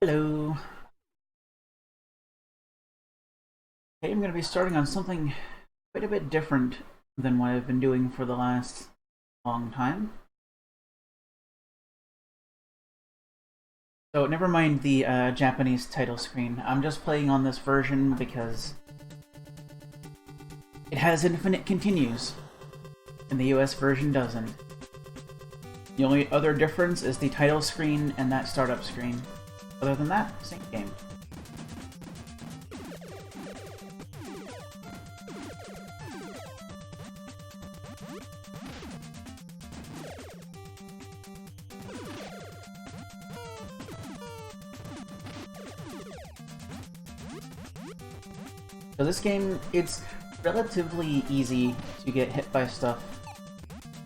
Hello. Okay, I'm going to be starting on something quite a bit different than what I've been doing for the last long time. So never mind the Japanese title screen. I'm just playing on this version because it has infinite continues, and the US version doesn't. The only other difference is the title screen and that startup screen. Other than that, same game. So this game, it's relatively easy to get hit by stuff,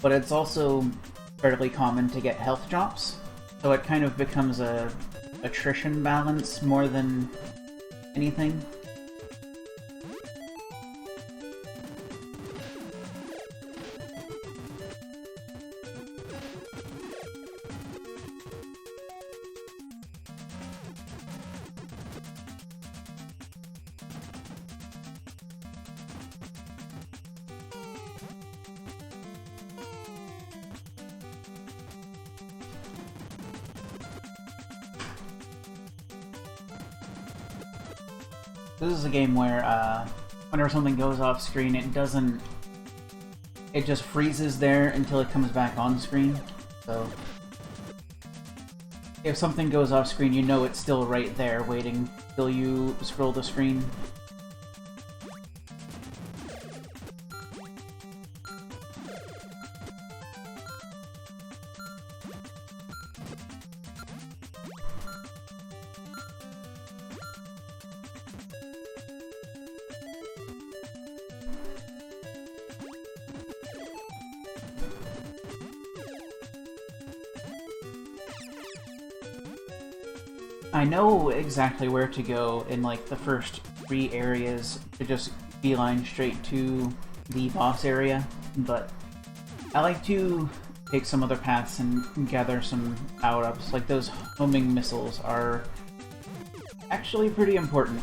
but it's also fairly common to get health drops, so it kind of becomes a attrition balance more than anything. This is a game where whenever something goes off screen, it just freezes there until it comes back on screen. So if something goes off screen, you know it's still right there waiting till you scroll the screen. I know exactly where to go in like the first 3 areas to just beeline straight to the boss area, but I like to take some other paths and gather some power-ups. Like those homing missiles are actually pretty important.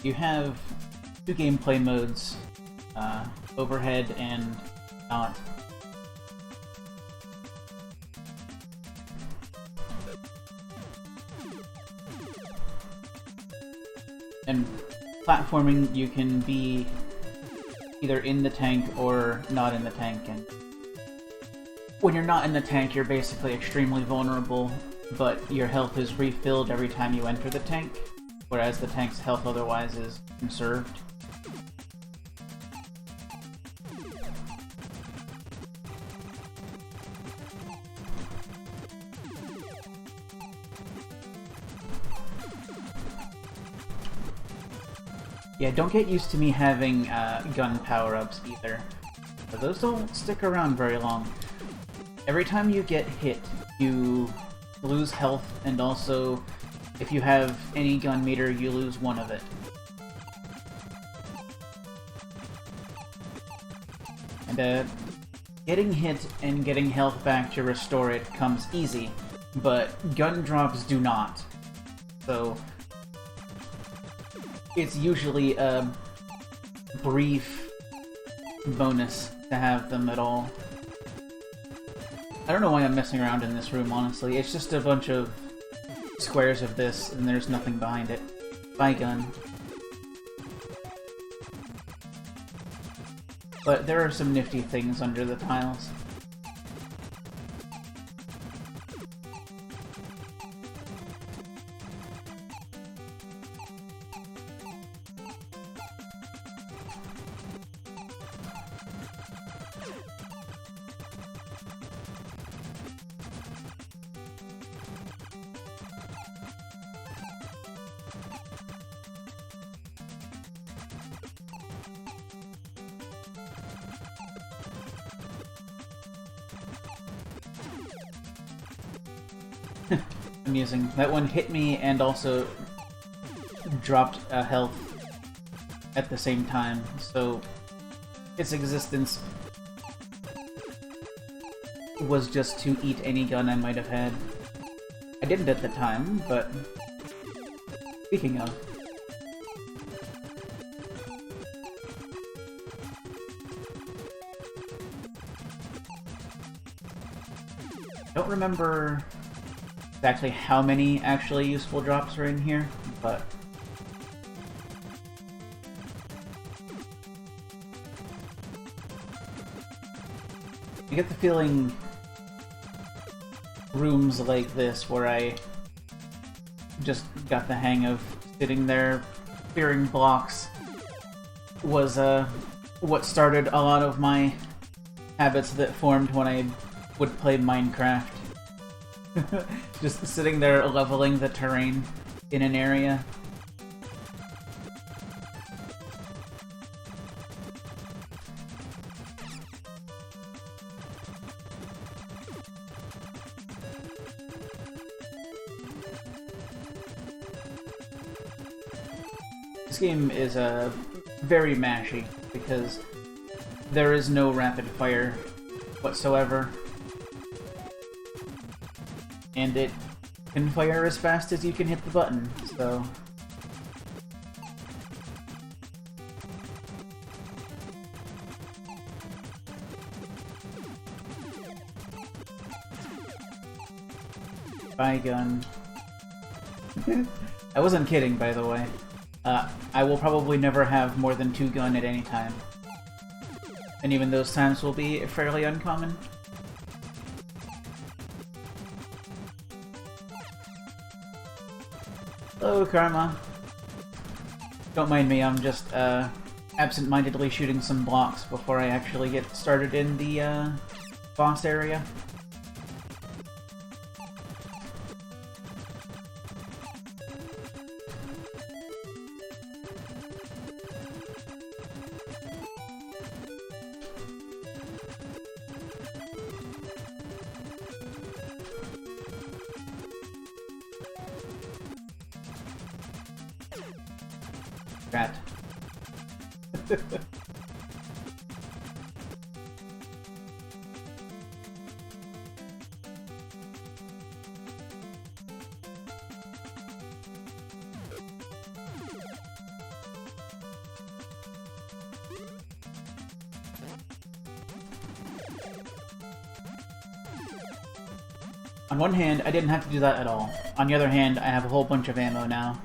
You have 2 gameplay modes, overhead and not. And platforming, you can be either in the tank or not in the tank, and when you're not in the tank, you're basically extremely vulnerable, but your health is refilled every time you enter the tank, whereas the tank's health otherwise is conserved. Yeah, don't get used to me having gun power-ups either. But those don't stick around very long. Every time you get hit, you lose health, and also, if you have any gun meter, you lose 1 of it. And getting hit and getting health back to restore it comes easy, but gun drops do not. So it's usually a brief bonus to have them at all. I don't know why I'm messing around in this room, honestly. It's just a bunch of squares of this, and there's nothing behind it. Bye, gun. But there are some nifty things under the tiles. Amusing. That one hit me and also dropped a health at the same time, so its existence was just to eat any gun I might have had. I didn't at the time, but speaking of... I don't remember exactly how many actually useful drops are in here, but... I get the feeling rooms like this, where I just got the hang of sitting there clearing blocks, was what started a lot of my habits that formed when I would play Minecraft. Just sitting there leveling the terrain in an area. This game is very mashy, because there is no rapid fire whatsoever. And it can fire as fast as you can hit the button, so... Buy gun. I wasn't kidding, by the way. I will probably never have more than 2 gun at any time. And even those times will be fairly uncommon. Hello, Karma. Don't mind me, I'm just absent-mindedly shooting some blocks before I actually get started in the boss area. Rat. On one hand, I didn't have to do that at all. On the other hand, I have a whole bunch of ammo now.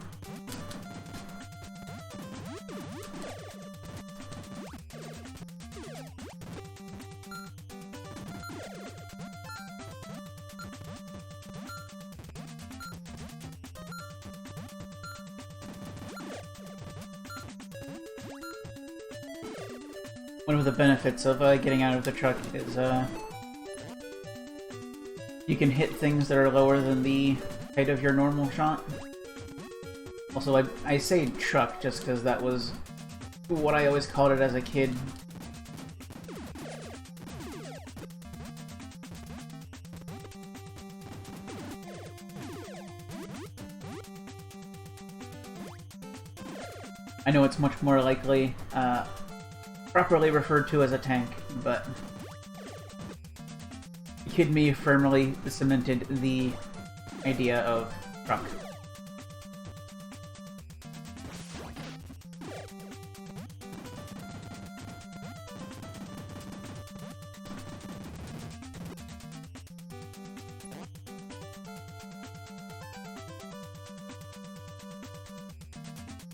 One of the benefits of getting out of the truck is you can hit things that are lower than the height of your normal shot. Also, I say truck just because that was what I always called it as a kid. I know it's much more likely properly referred to as a tank, but kid me firmly cemented the idea of truck.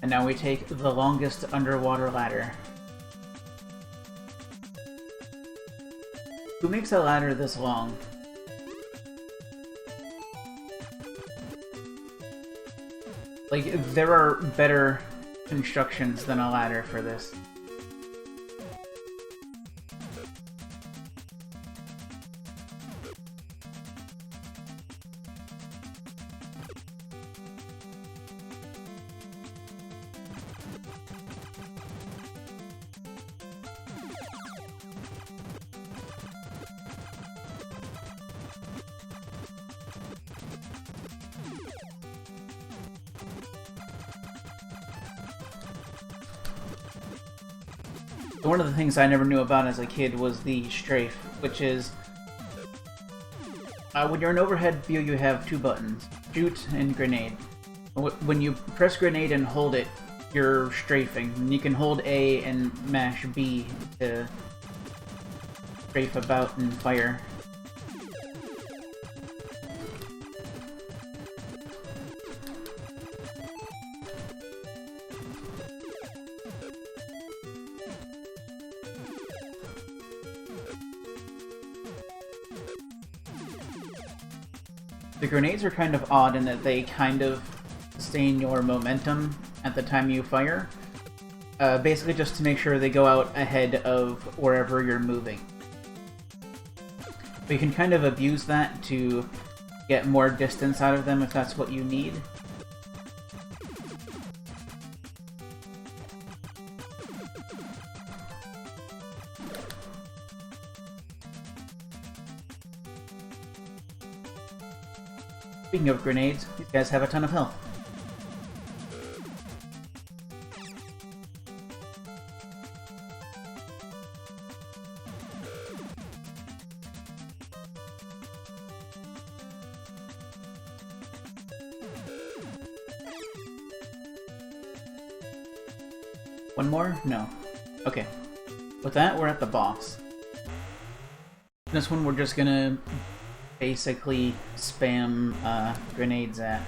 And now we take the longest underwater ladder. Who makes a ladder this long? Like, there are better constructions than a ladder for this. One of the things I never knew about as a kid was the strafe, which is when you're in overhead view, you have two buttons: shoot and grenade. When you press grenade and hold it, you're strafing. And you can hold A and mash B to strafe about and fire. The grenades are kind of odd in that they kind of sustain your momentum at the time you fire. Basically just to make sure they go out ahead of wherever you're moving. But you can kind of abuse that to get more distance out of them if that's what you need. Speaking of grenades, these guys have a ton of health. One more? No. Okay. With that, we're at the boss. This one we're just gonna basically spam grenades at.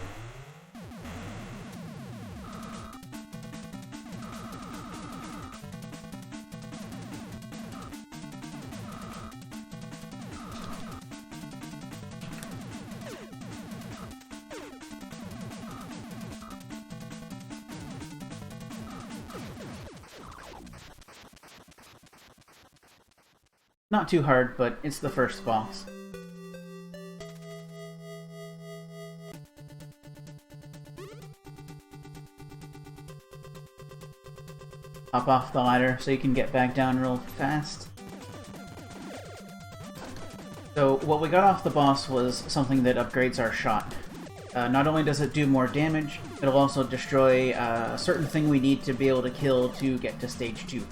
Not too hard, but it's the first boss. Hop off the ladder so you can get back down real fast. So what we got off the boss was something that upgrades our shot. Not only does it do more damage, it'll also destroy a certain thing we need to be able to kill to get to stage 2.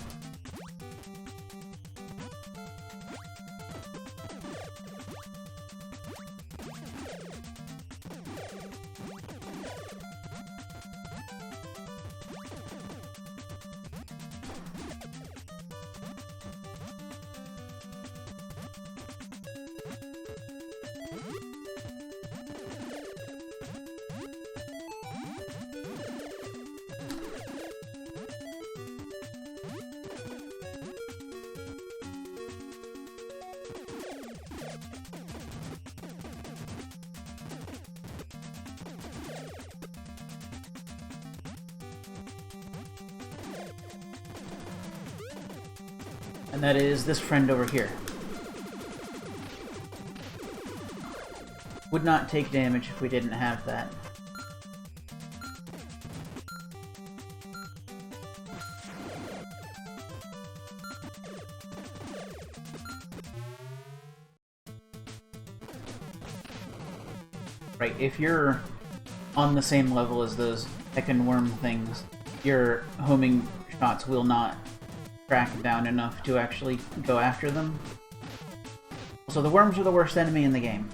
And that is this friend over here. Would not take damage if we didn't have that. Right, if you're on the same level as those heckin' worm things, your homing shots will not track down enough to actually go after them. So the worms are the worst enemy in the game.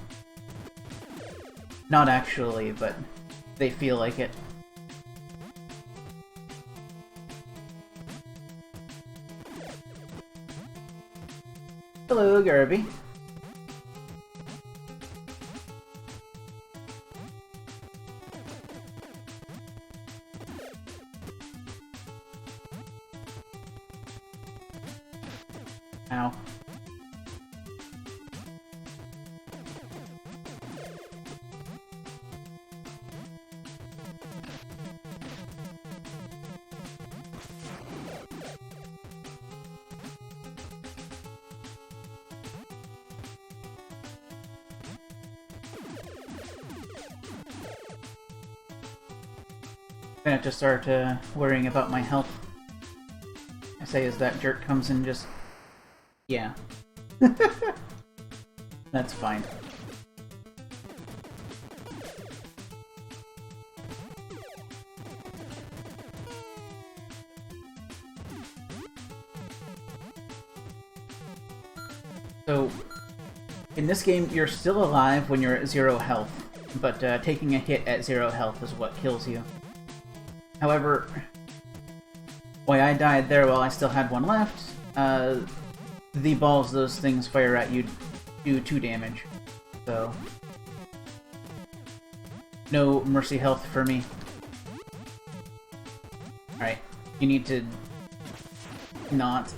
Not actually, but they feel like it. Hello, Garby. Ow. I have to start worrying about my health. I say as that jerk comes and just... yeah. That's fine. In this game, you're still alive when you're at 0 health, but taking a hit at 0 health is what kills you. However, why I died there while I still had one left, the balls those things fire at you do 2 damage. So, no mercy health for me. Alright, you need to not.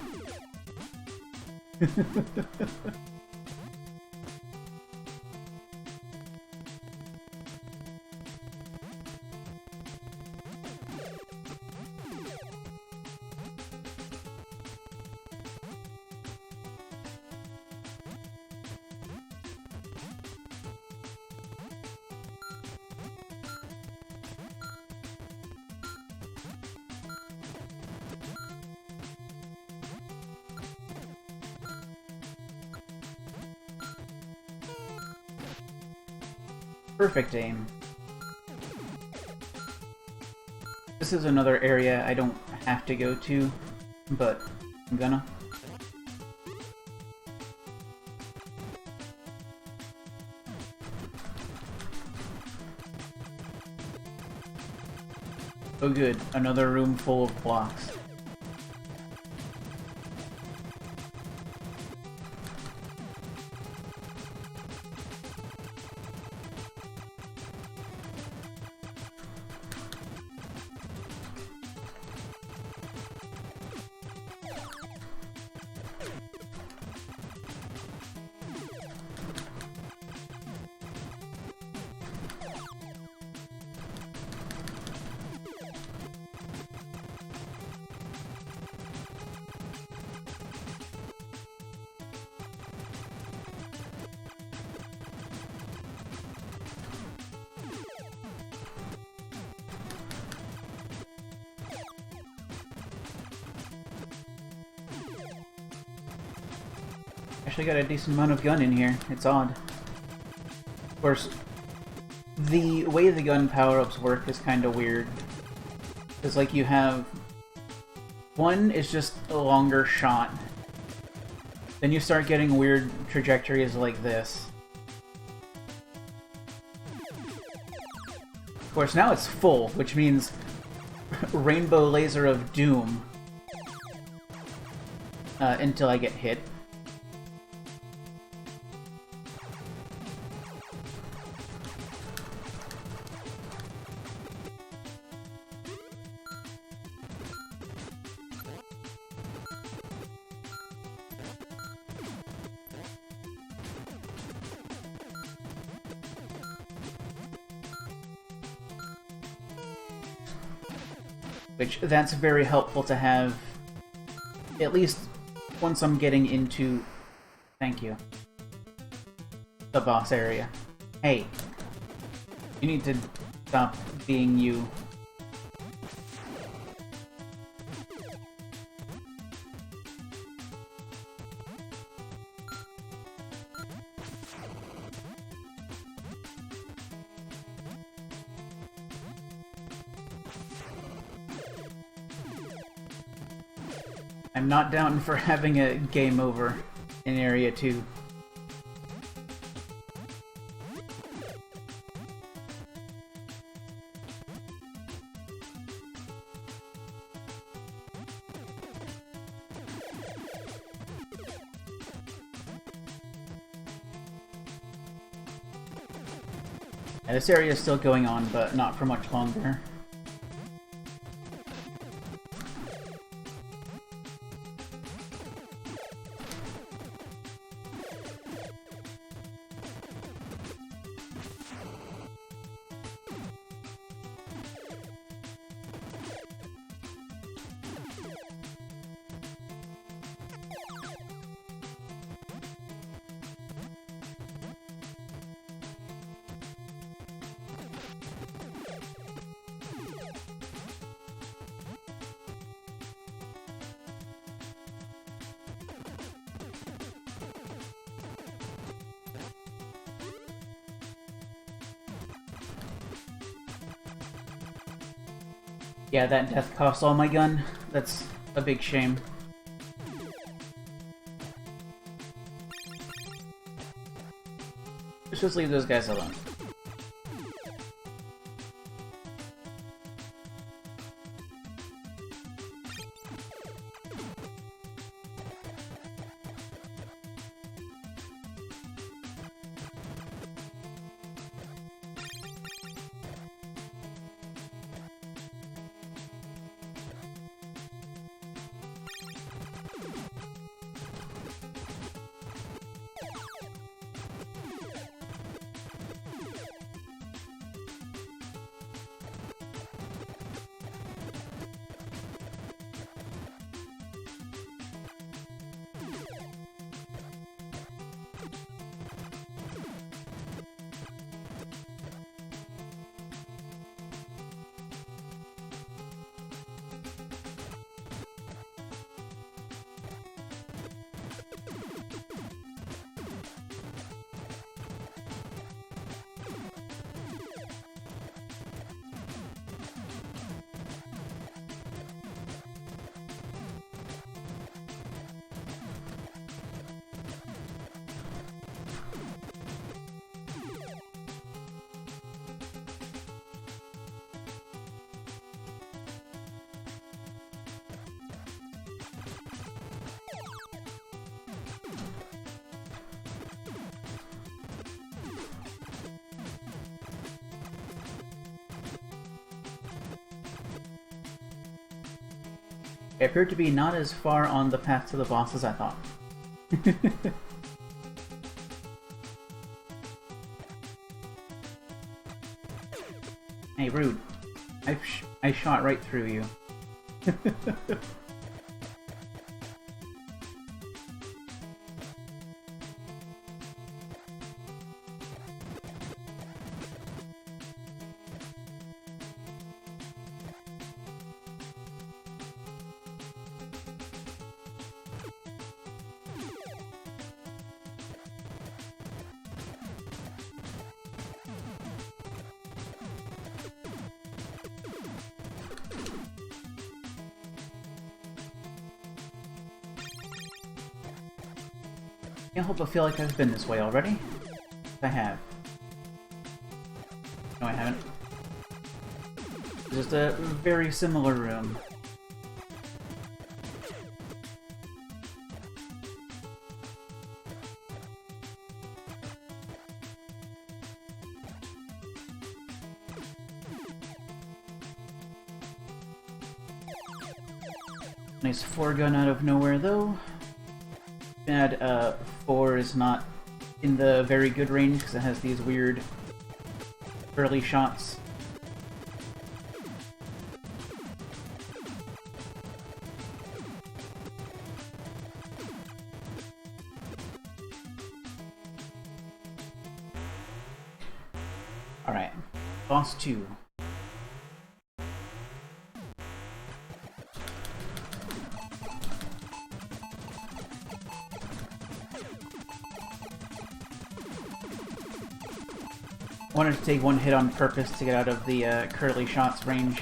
Perfect aim. This is another area I don't have to go to, but I'm gonna. Oh good, another room full of blocks. Actually got a decent amount of gun in here. It's odd. Of course, the way the gun power-ups work is kind of weird. Because, like, you have... One is just a longer shot. Then you start getting weird trajectories like this. Of course, now it's full, which means Rainbow Laser of Doom. Until I get hit. Which, that's very helpful to have, at least once I'm getting into, thank you, the boss area. Hey, you need to stop being you. I'm not down for having a game over in Area 2. Yeah, this area is still going on, but not for much longer. Yeah, that death costs all my gun. That's a big shame. Let's just leave those guys alone. It appeared to be not as far on the path to the boss as I thought. Hey, rude. I shot right through you. I hope I feel like I've been this way already. I have. No, I haven't. Just a very similar room. Nice 4-gun out of nowhere, though. Bad, 4 is not in the very good range because it has these weird early shots. Alright, boss 2. Wanted to take one hit on purpose to get out of the curly shots range.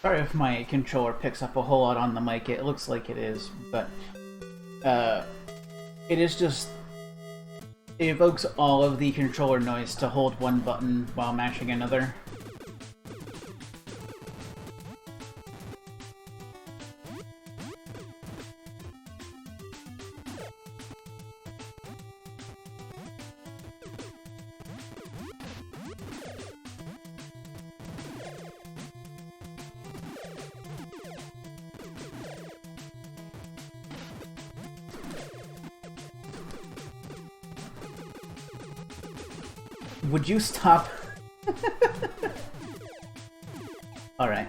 Sorry if my controller picks up a whole lot on the mic, it looks like it is, but it is just... it evokes all of the controller noise to hold one button while mashing another. Would you stop? Alright.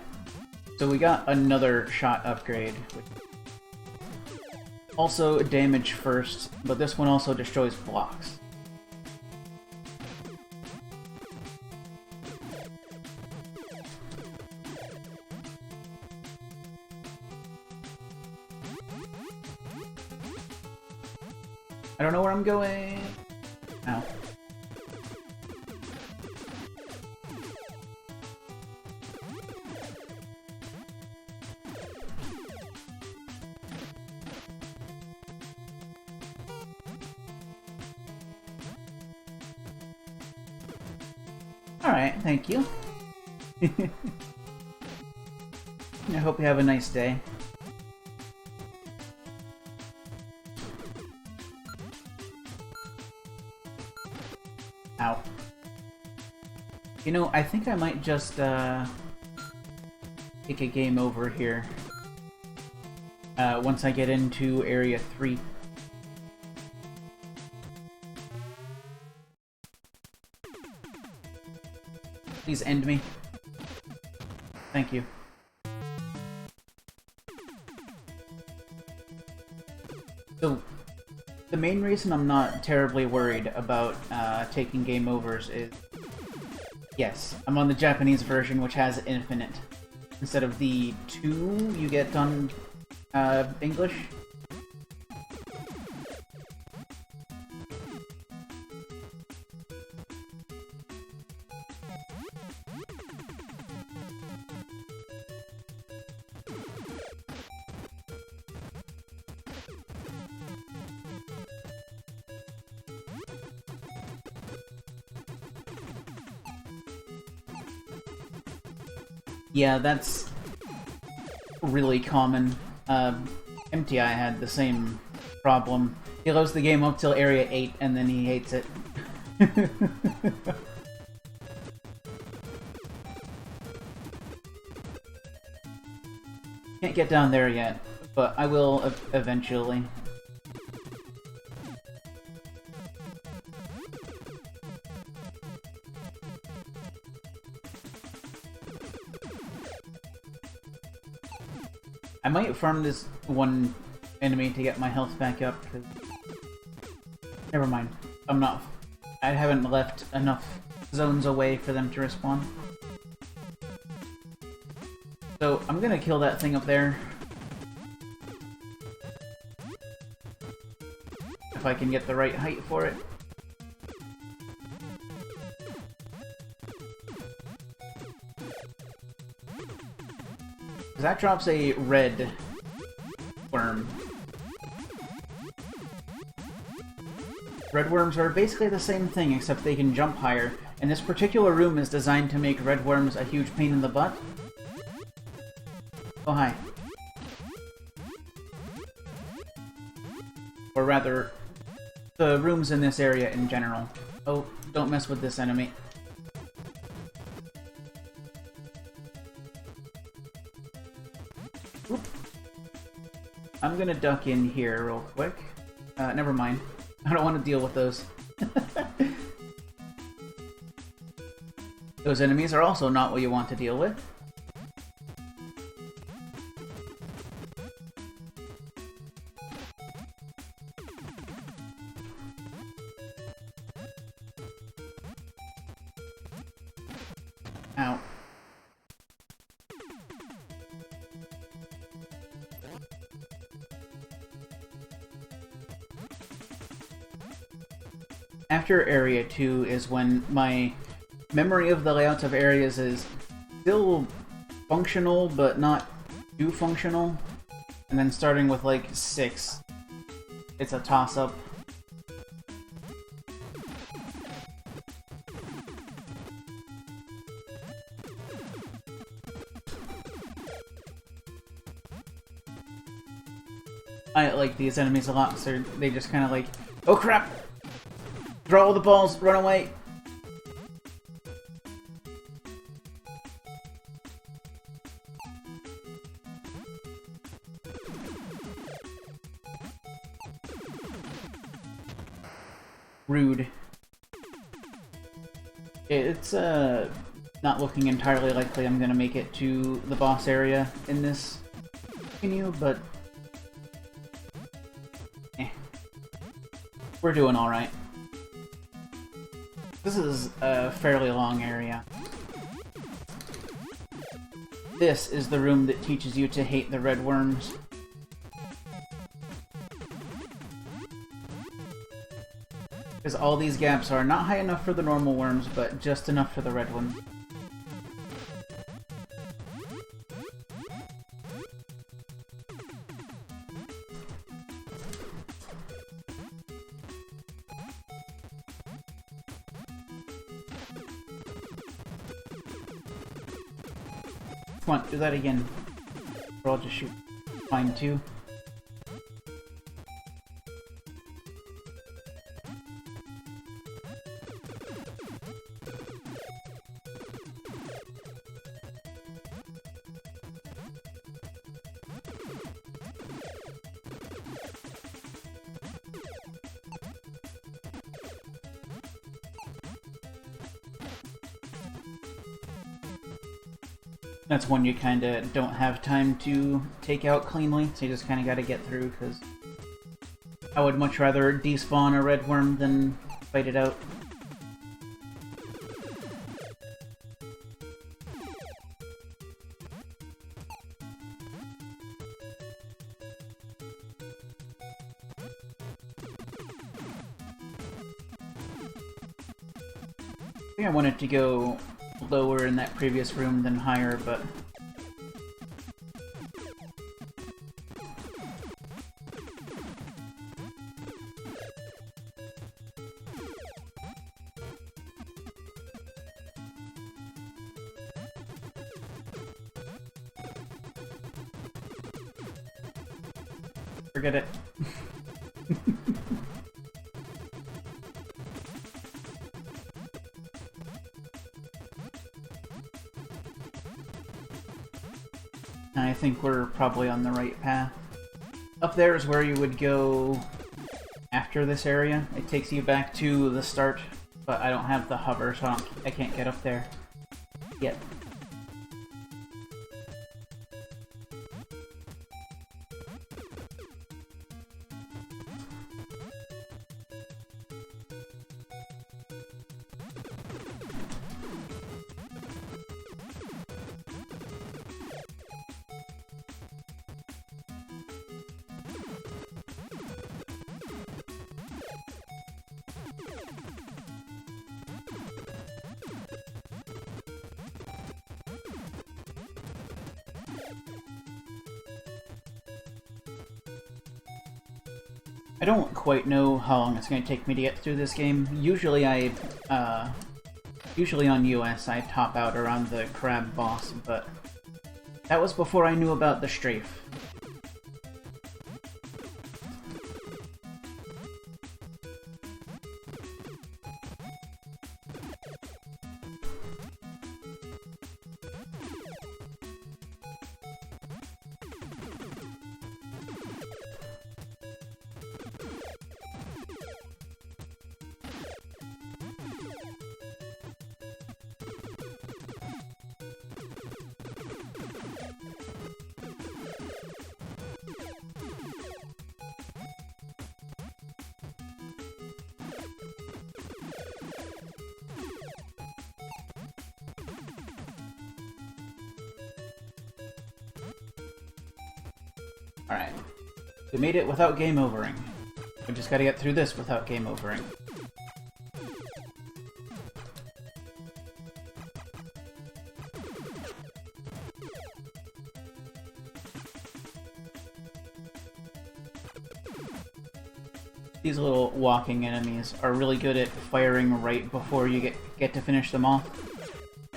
So we got another shot upgrade. also damage first, but this one also destroys blocks. I don't know where I'm going. Ow. Alright, thank you. I hope you have a nice day. Ow. You know, I think I might just, take a game over here. Once I get into Area 3. Please end me. Thank you. So, the main reason I'm not terribly worried about taking game overs is... Yes, I'm on the Japanese version, which has infinite. Instead of the 2 you get on English. Yeah, that's really common. MTI had the same problem. He loads the game up till Area 8 and then he hates it. Can't get down there yet, but I will eventually. I might farm this one enemy to get my health back up, because... Never mind. I haven't left enough zones away for them to respawn. So, I'm gonna kill that thing up there. If I can get the right height for it. That drops a red worm. Red worms are basically the same thing, except they can jump higher, and this particular room is designed to make red worms a huge pain in the butt. Oh, hi. Or rather, the rooms in this area in general. Oh, don't mess with this enemy. Oop. I'm gonna duck in here real quick. Never mind. I don't want to deal with those. Those enemies are also not what you want to deal with. Ow. After Area 2 is when my memory of the layouts of areas is still functional, but not too functional. And then starting with, like, 6, it's a toss-up. I like these enemies a lot, so they just kind of like, oh crap! Draw all the balls, run away! Rude. It's, not looking entirely likely I'm gonna make it to the boss area in this continue, but We're doing alright. This is a fairly long area. This is the room that teaches you to hate the red worms. Because all these gaps are not high enough for the normal worms, but just enough for the red ones. Come on, do that again. Or I'll just shoot mine too. That's one you kinda don't have time to take out cleanly, so you just kinda gotta get through, because I would much rather despawn a red worm than fight it out. I think I wanted to go lower in that previous room than higher, but forget it. I think we're probably on the right path. Up there is where you would go after this area. It takes you back to the start, but I don't have the hover, so I can't get up there yet. I don't quite know how long it's going to take me to get through this game. Usually usually on US I top out around the crab boss, but that was before I knew about the strafe. Alright. We made it without game overing. We just gotta get through this without game overing. These little walking enemies are really good at firing right before you get to finish them off.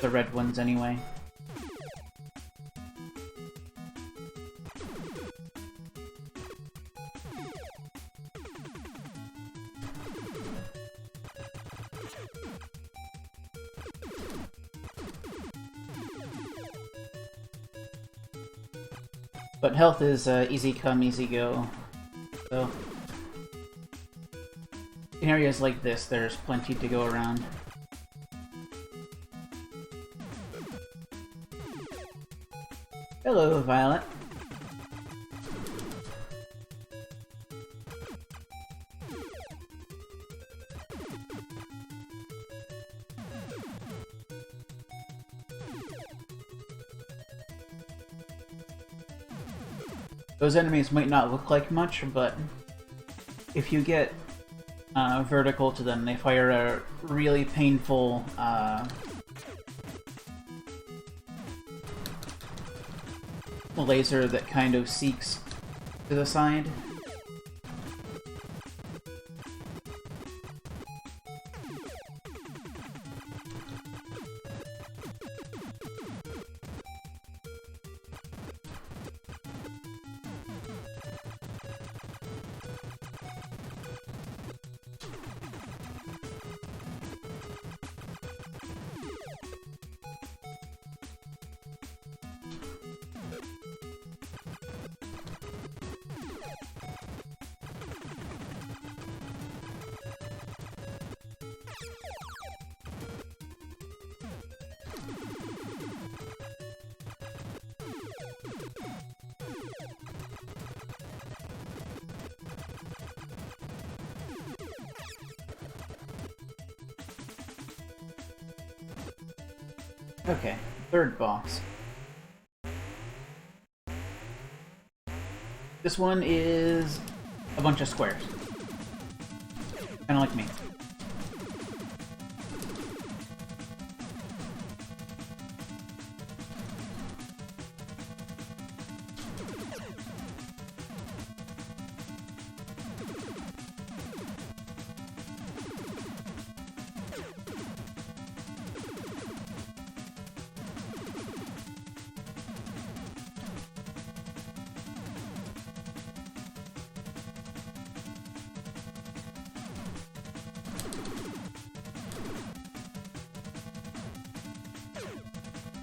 The red ones, anyway. But health is easy come, easy go. So in areas like this, there's plenty to go around. Hello, Violet. Those enemies might not look like much, but if you get vertical to them, they fire a really painful laser that kind of seeks to the side. Okay, third boss. This one is a bunch of squares. Kinda like me.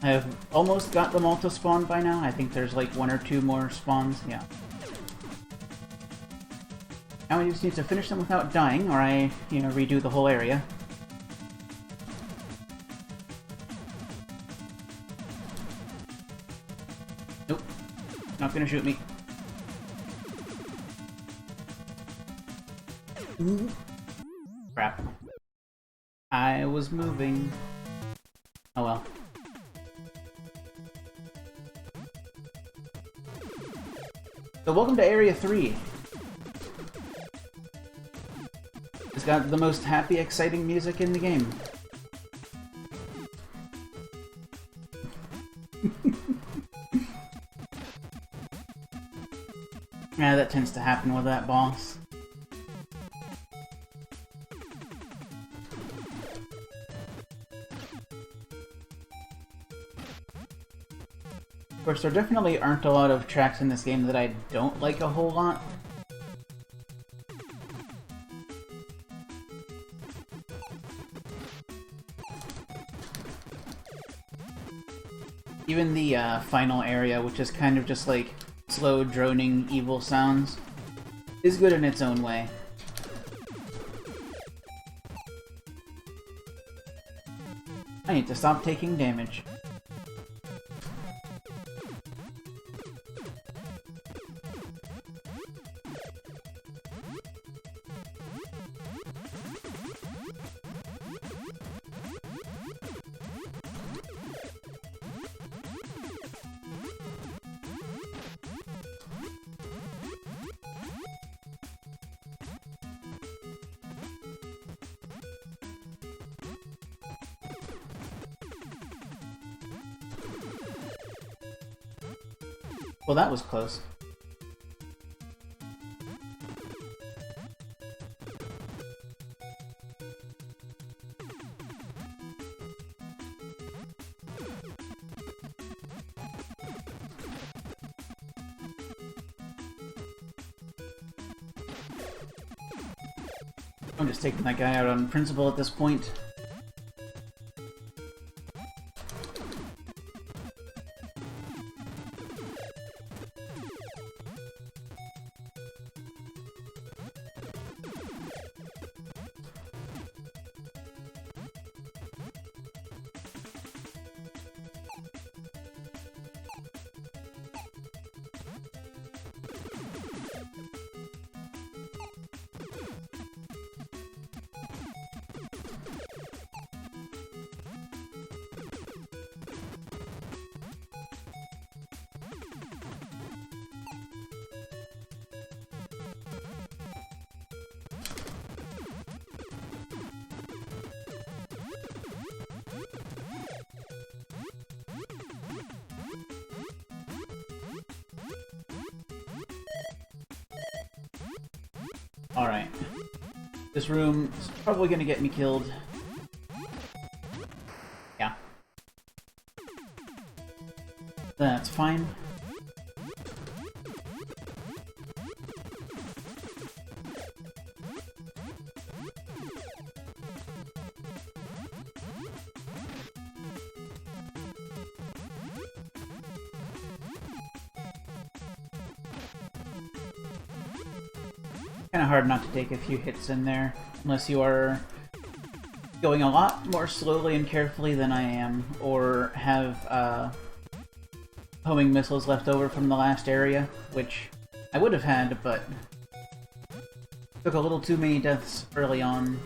I've almost got them all to spawn by now. I think there's like 1 or 2 more spawns, yeah. Now I just need to finish them without dying, or I, redo the whole area. Nope. Not gonna shoot me. Ooh. Crap. I was moving. Oh well. So welcome to Area 3. It's got the most happy, exciting music in the game. Yeah, that tends to happen with that boss. Of course, there definitely aren't a lot of tracks in this game that I don't like a whole lot. Even the final area, which is kind of just like slow, droning, evil sounds, is good in its own way. I need to stop taking damage. Well, that was close. I'm just taking that guy out on principle at this point. Alright. This room is probably gonna get me killed. Yeah. That's fine. Kind of hard not to take a few hits in there, unless you are going a lot more slowly and carefully than I am, or have homing missiles left over from the last area, which I would have had, but took a little too many deaths early on.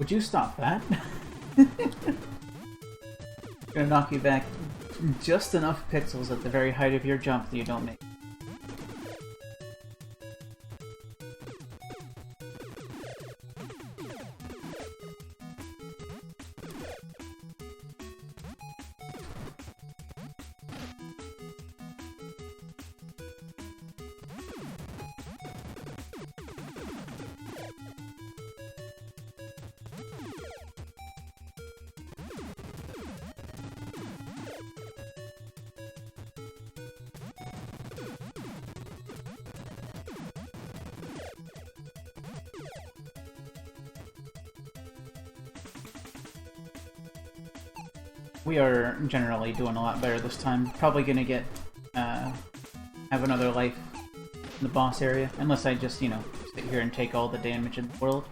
Would you stop that? Gonna knock you back just enough pixels at the very height of your jump that you don't make. We are generally doing a lot better this time. Probably gonna get, have another life in the boss area. Unless I just, you know, sit here and take all the damage in the world.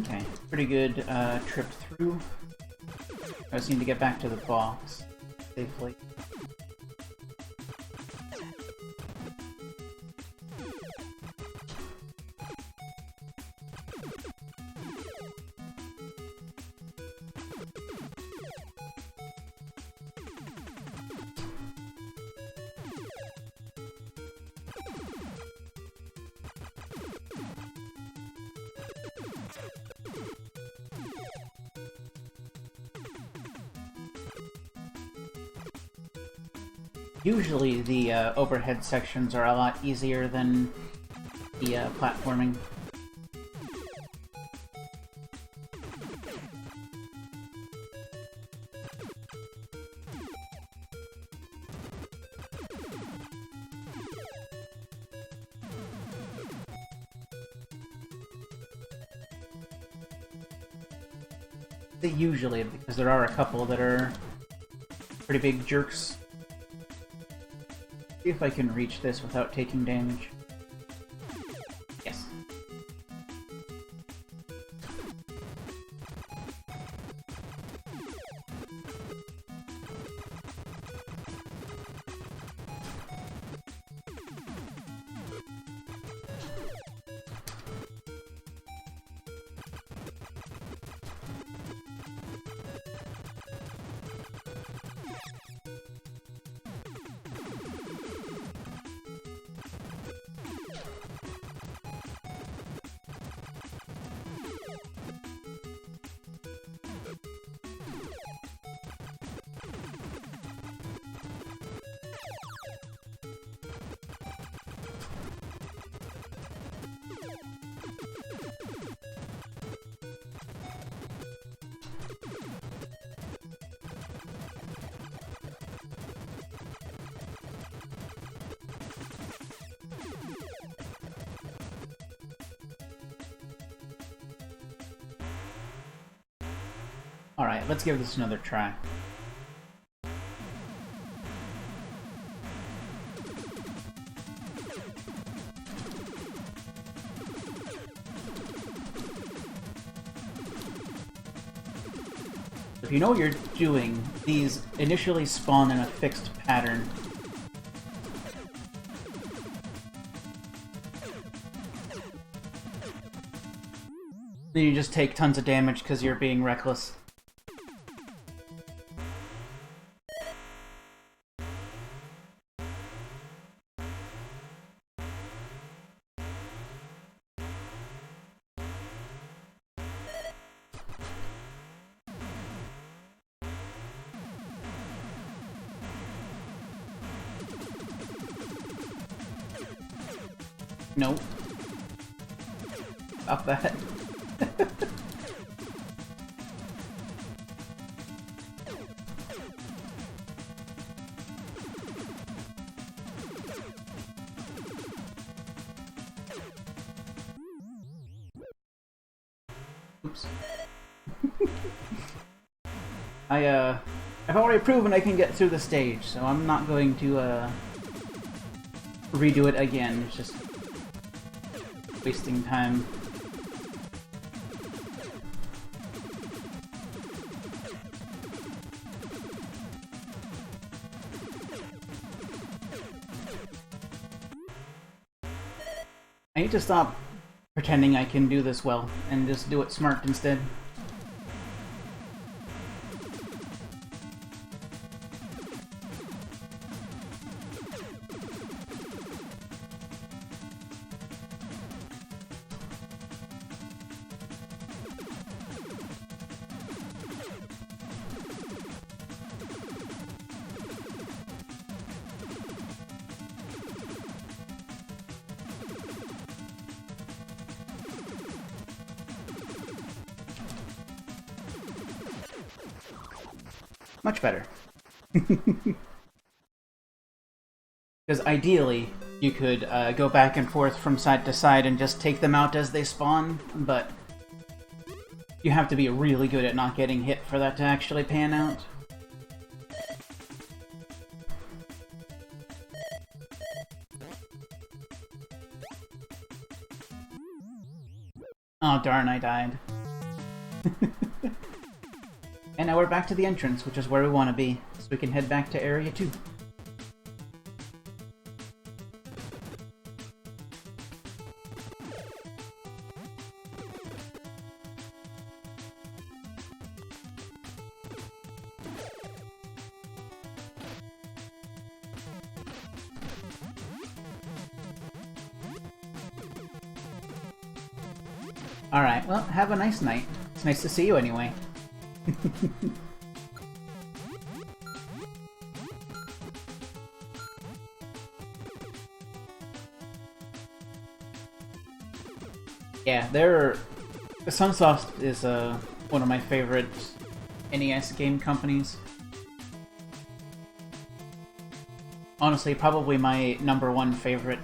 Okay, pretty good trip through. I just need to get back to the box safely. Usually the overhead sections are a lot easier than the platforming. Usually, because there are a couple that are pretty big jerks. See if I can reach this without taking damage. Yes. Alright, let's give this another try. If you know what you're doing, these initially spawn in a fixed pattern. Then you just take tons of damage because you're being reckless. Nope. Stop that. Oops. I've already proven I can get through the stage, so I'm not going to, redo it again. It's just wasting time. I need to stop pretending I can do this well and just do it smart instead. Much better. Because ideally, you could go back and forth from side to side and just take them out as they spawn, but you have to be really good at not getting hit for that to actually pan out. Oh darn, I died. And now we're back to the entrance, which is where we want to be, so we can head back to Area 2. Alright, well, have a nice night. It's nice to see you anyway. Yeah, Sunsoft is one of my favorite NES game companies. Honestly, probably my #1 favorite.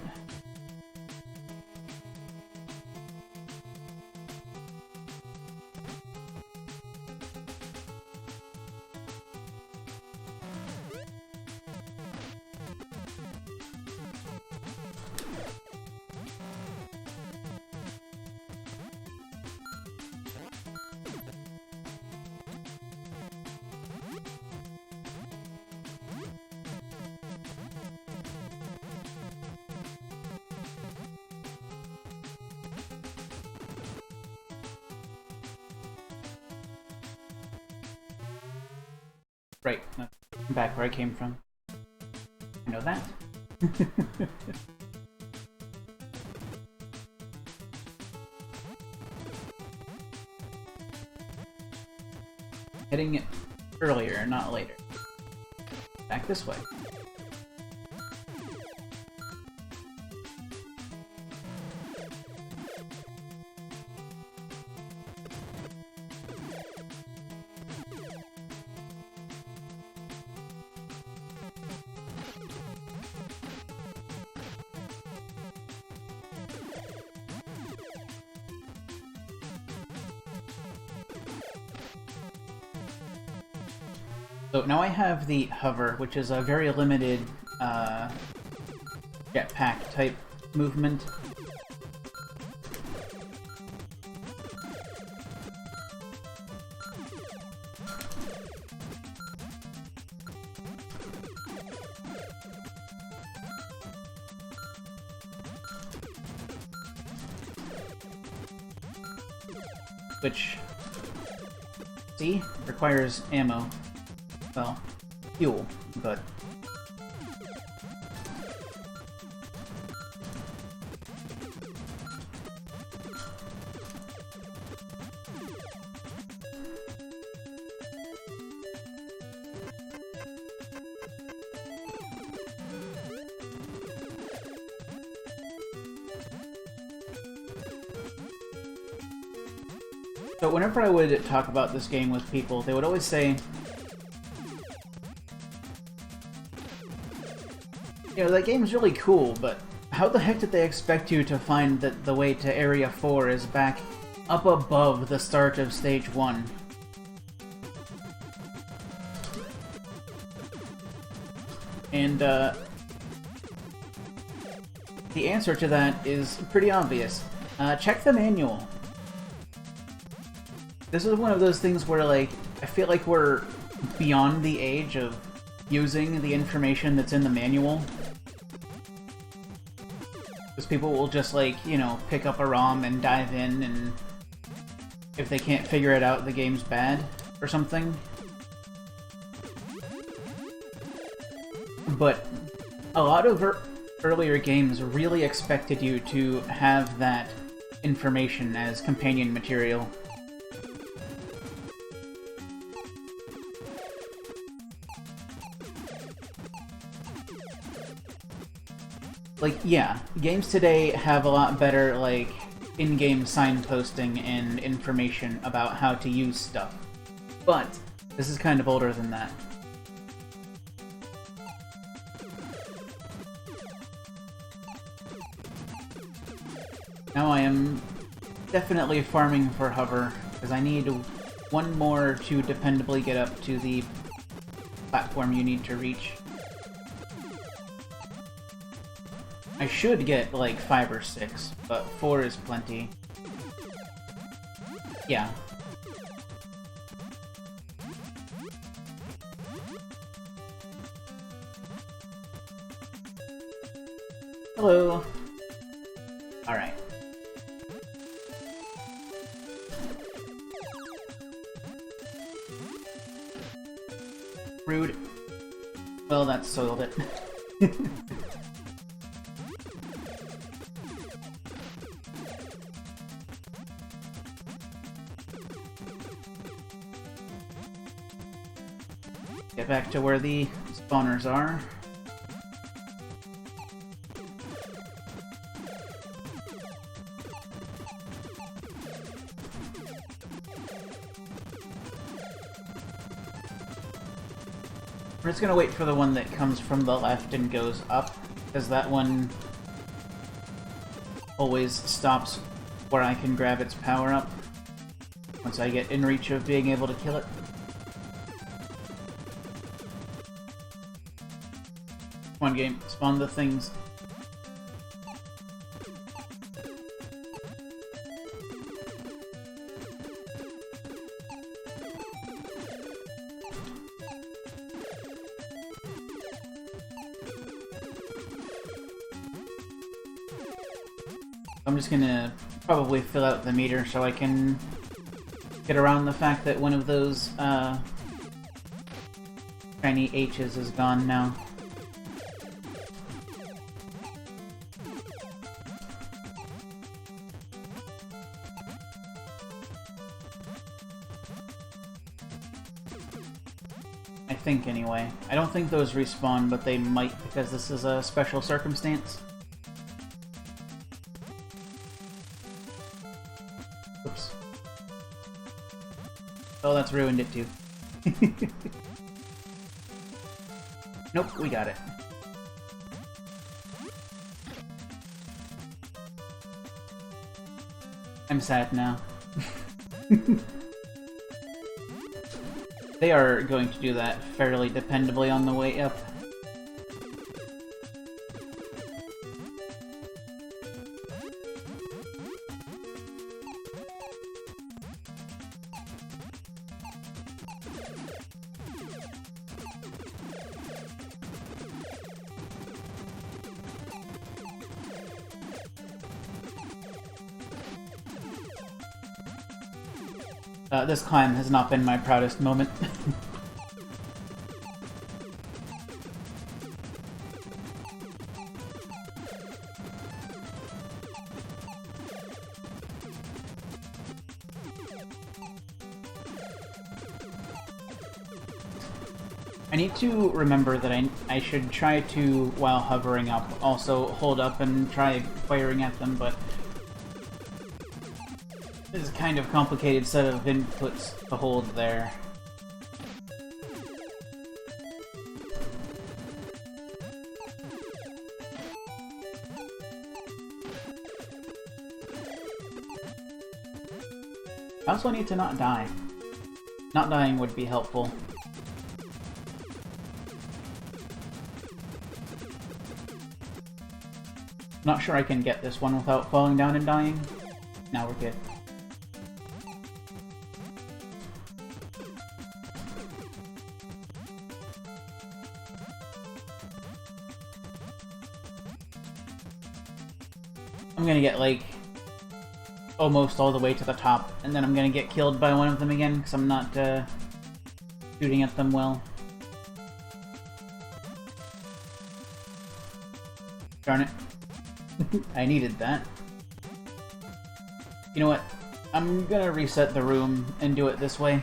Right, back where I came from. I know that. Heading earlier, not later. Back this way. So now I have the hover, which is a very limited jetpack type movement. Which, see, requires ammo. Well, fuel, but... So whenever I would talk about this game with people, they would always say, you know, that game's really cool, but how the heck did they expect you to find that the way to Area 4 is back up above the start of Stage 1? And, the answer to that is pretty obvious. Check the manual. This is one of those things where, like, I feel like we're beyond the age of using the information that's in the manual. Because people will just, like, you know, pick up a ROM and dive in, and if they can't figure it out, the game's bad, or something. But a lot of earlier games really expected you to have that information as companion material. Like, yeah, games today have a lot better, like, in-game signposting and information about how to use stuff. But this is kind of older than that. Now I am definitely farming for hover, because I need one more to dependably get up to the platform you need to reach. I should get, like, 5 or 6, but 4 is plenty. Yeah. Hello. Alright. Rude. Well, that soiled it. Get back to where the spawners are. We're just gonna wait for the one that comes from the left and goes up, because that one always stops where I can grab its power-up once I get in reach of being able to kill it. Come on, game. Spawn the things. I'm just gonna probably fill out the meter so I can get around the fact that one of those shiny H's is gone now. I think, anyway. I don't think those respawn, but they might because this is a special circumstance. Oops. Oh, that's ruined it too. Nope, we got it. I'm sad now. They are going to do that fairly dependably on the way up. This climb has not been my proudest moment. I need to remember that I should try to, while hovering up, also hold up and try firing at them, but this is a kind of complicated set of inputs to hold there. I also need to not die. Not dying would be helpful. Not sure I can get this one without falling down and dying. Now we're good. I'm gonna get, like, almost all the way to the top, and then I'm gonna get killed by one of them again, because I'm not, shooting at them well. Darn it. I needed that. You know what? I'm gonna reset the room and do it this way.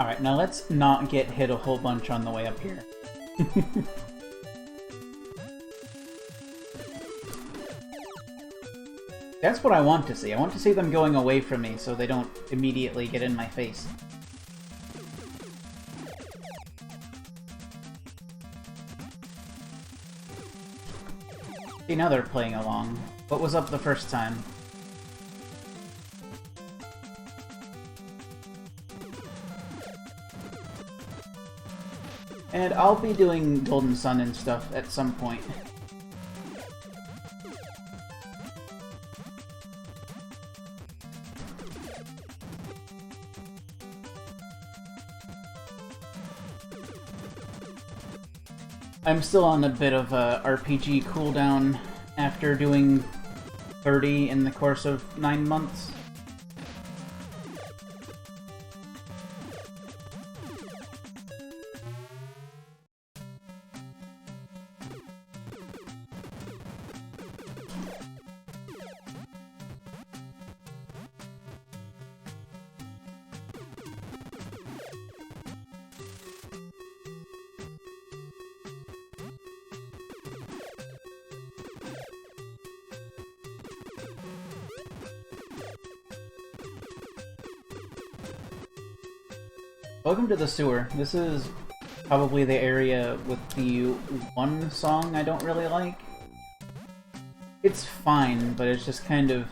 Alright, now let's not get hit a whole bunch on the way up here. That's what I want to see. I want to see them going away from me so they don't immediately get in my face. See, now they're playing along. What was up the first time? And I'll be doing Golden Sun and stuff at some point. I'm still on a bit of a RPG cooldown after doing 30 in the course of 9 months. Welcome to the sewer. This is probably the area with the one song I don't really like. It's fine, but it's just kind of...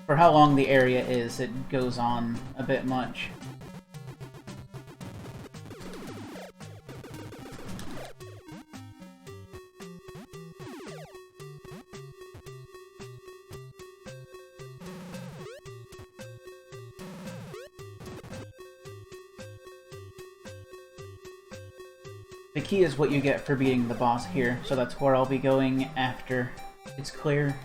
For how long the area is, it goes on a bit much. The key is what you get for beating the boss here, so that's where I'll be going after it's clear.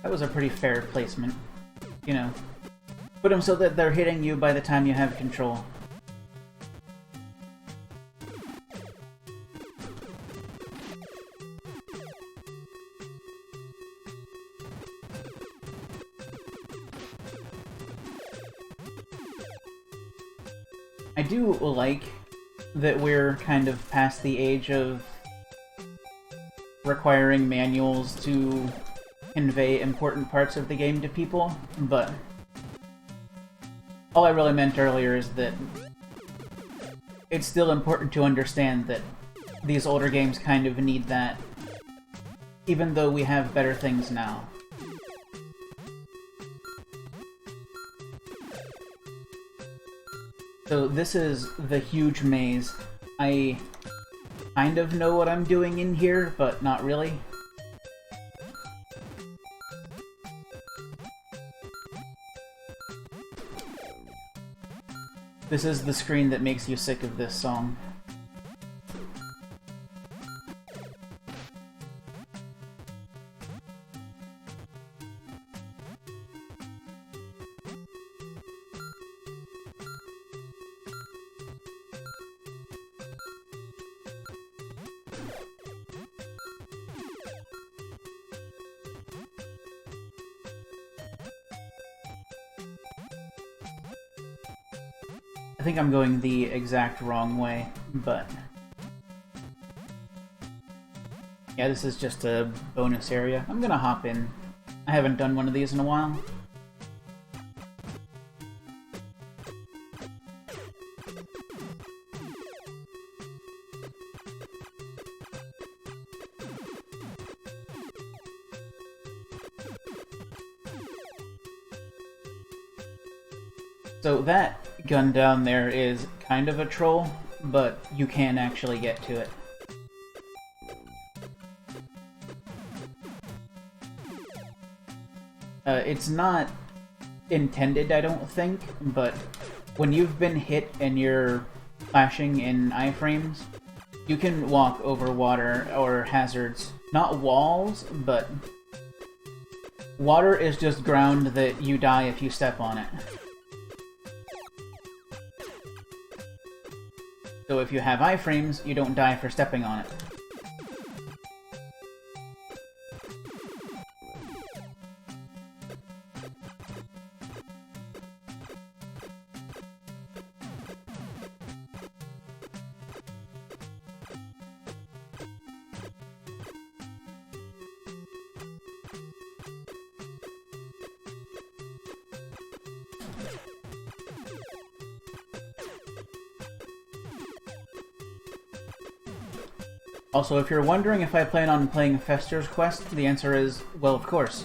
That was a pretty fair placement. You know, put them so that they're hitting you by the time you have control. I do like that we're kind of past the age of requiring manuals to convey important parts of the game to people, but all I really meant earlier is that it's still important to understand that these older games kind of need that, even though we have better things now. So this is the huge maze. I kind of know what I'm doing in here, but not really. This is the screen that makes you sick of this song. I think I'm going the exact wrong way, but... yeah, this is just a bonus area. I'm gonna hop in. I haven't done one of these in a while. So that gun down there is kind of a troll, but you can actually get to it. It's not intended, I don't think, but when you've been hit and you're flashing in iframes, you can walk over water or hazards. Not walls, but water is just ground that you die if you step on it. So if you have iframes, you don't die for stepping on it. Also, if you're wondering if I plan on playing Fester's Quest, the answer is, well, of course.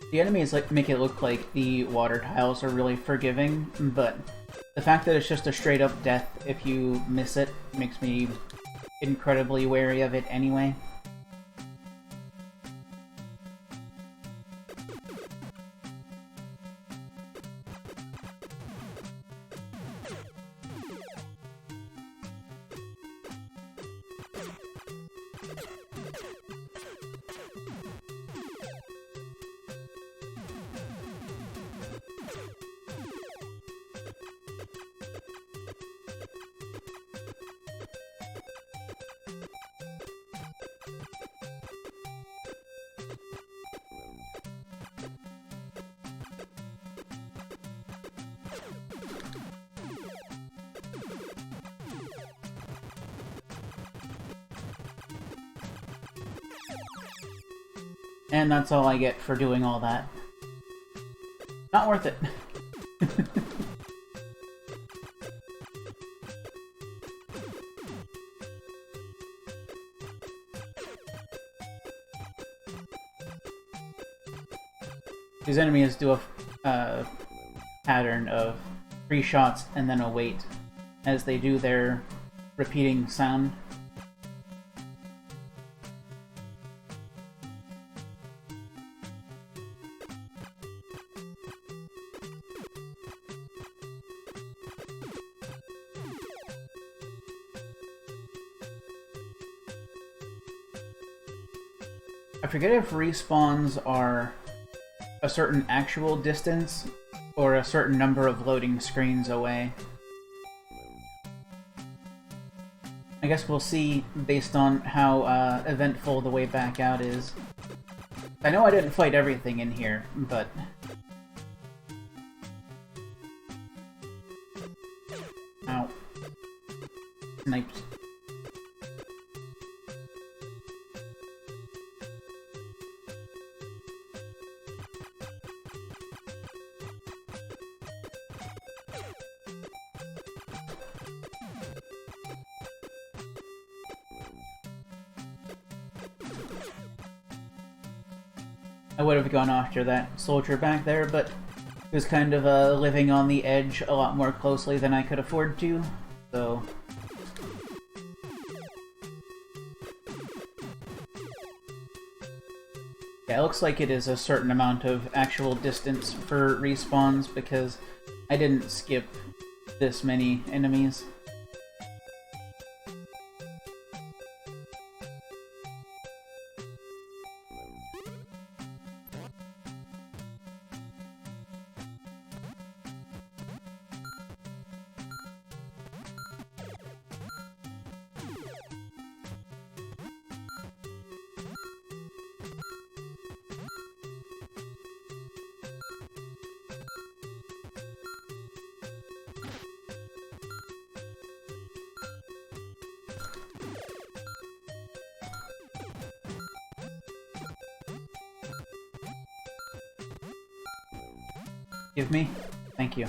The enemies like make it look like the water tiles are really forgiving, but the fact that it's just a straight up death if you miss it makes me incredibly wary of it anyway. And that's all I get for doing all that. Not worth it. These enemies do a pattern of 3 shots and then a wait as they do their repeating sound. I forget if respawns are a certain actual distance or a certain number of loading screens away. I guess we'll see based on how eventful the way back out is. I know I didn't fight everything in here, but... Ow. Sniped. I would have gone after that soldier back there, but he was kind of living on the edge a lot more closely than I could afford to, so... Yeah, it looks like it is a certain amount of actual distance for respawns, because I didn't skip this many enemies. Give me? Thank you.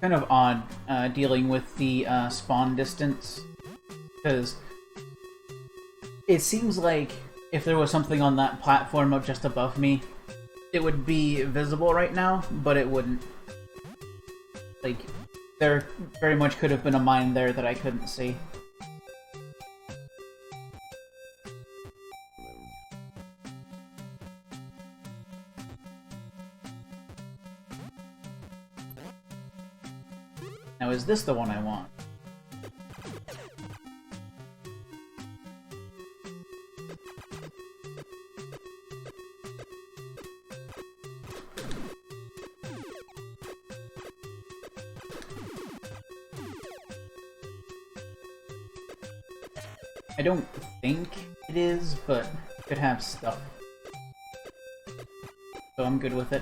Kind of odd dealing with the spawn distance, because it seems like if there was something on that platform up just above me, it would be visible right now, but it wouldn't. Like, there very much could have been a mine there that I couldn't see. Now, is this the one I want? I don't think it is, but it could have stuff. So I'm good with it.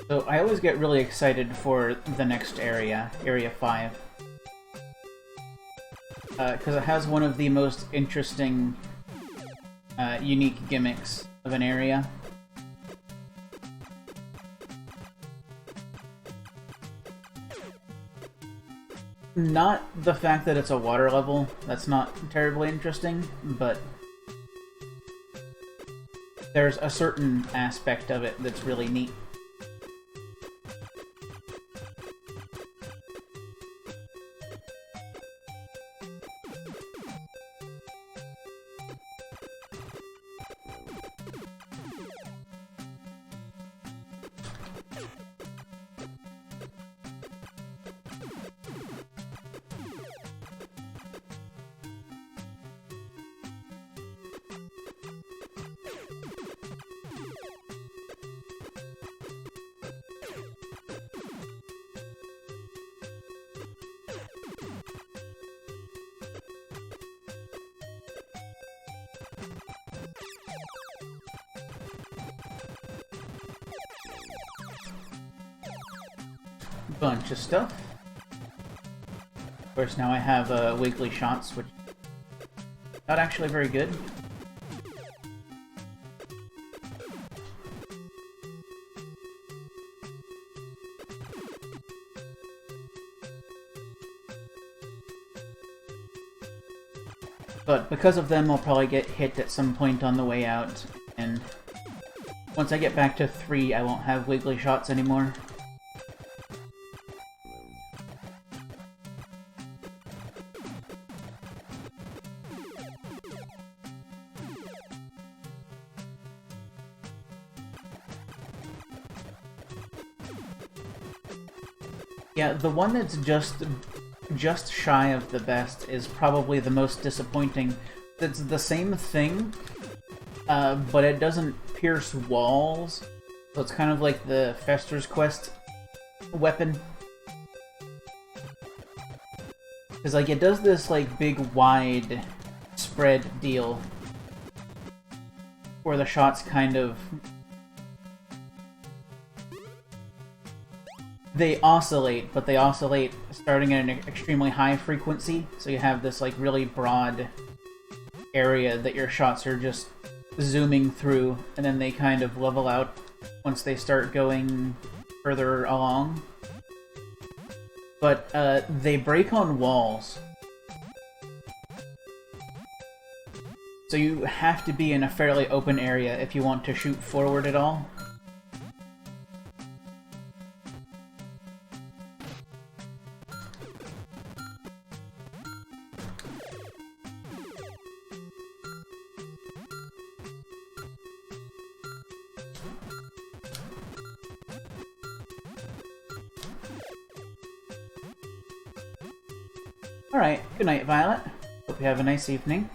So I always get really excited for the next area, Area 5. Because it has one of the most interesting, unique gimmicks of an area. Not the fact that it's a water level, that's not terribly interesting, but there's a certain aspect of it that's really neat. Bunch of stuff. Of course, now I have Wiggly Shots, which not actually very good. But because of them, I'll probably get hit at some point on the way out, and once I get back to 3, I won't have Wiggly Shots anymore. Yeah, the one that's just shy of the best is probably the most disappointing. It's the same thing, but it doesn't pierce walls, so it's kind of like the Fester's Quest weapon. Because, like, it does this, like, big, wide spread deal, where the shots kind of... they oscillate, but they oscillate starting at an extremely high frequency, so you have this like really broad area that your shots are just zooming through, and then they kind of level out once they start going further along. But they break on walls. So you have to be in a fairly open area if you want to shoot forward at all. Alright, good night, Violet. Hope you have a nice evening.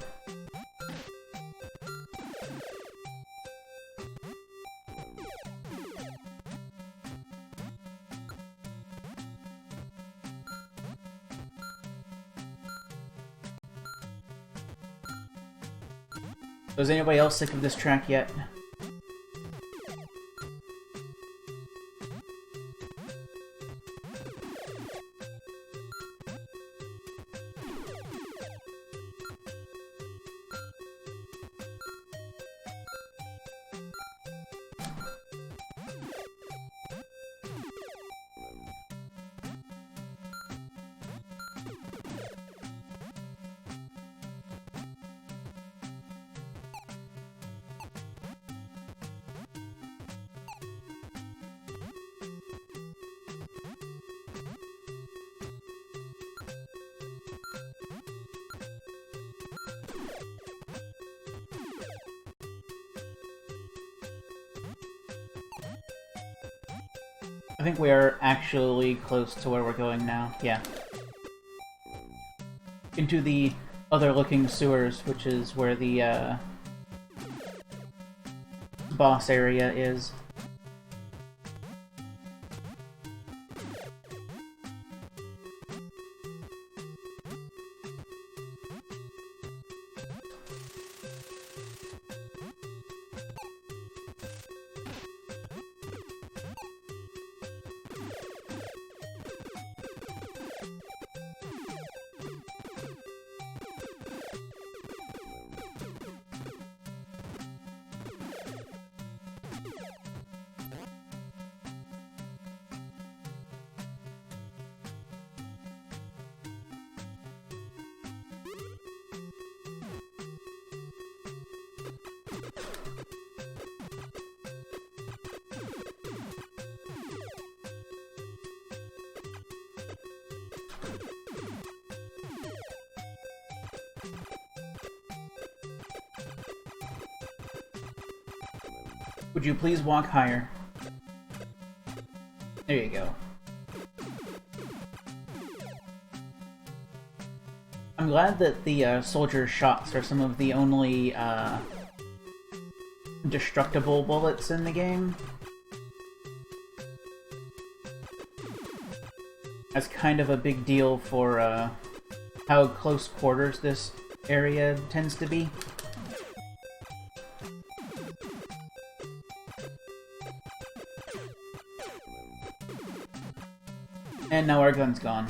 So is anybody else sick of this track yet? I think we are actually close to where we're going now. Yeah. Into the other looking sewers, which is where the boss area is. Would you please walk higher? There you go. I'm glad that the soldier shots are some of the only destructible bullets in the game. That's kind of a big deal for how close quarters this area tends to be. And now our gun's gone.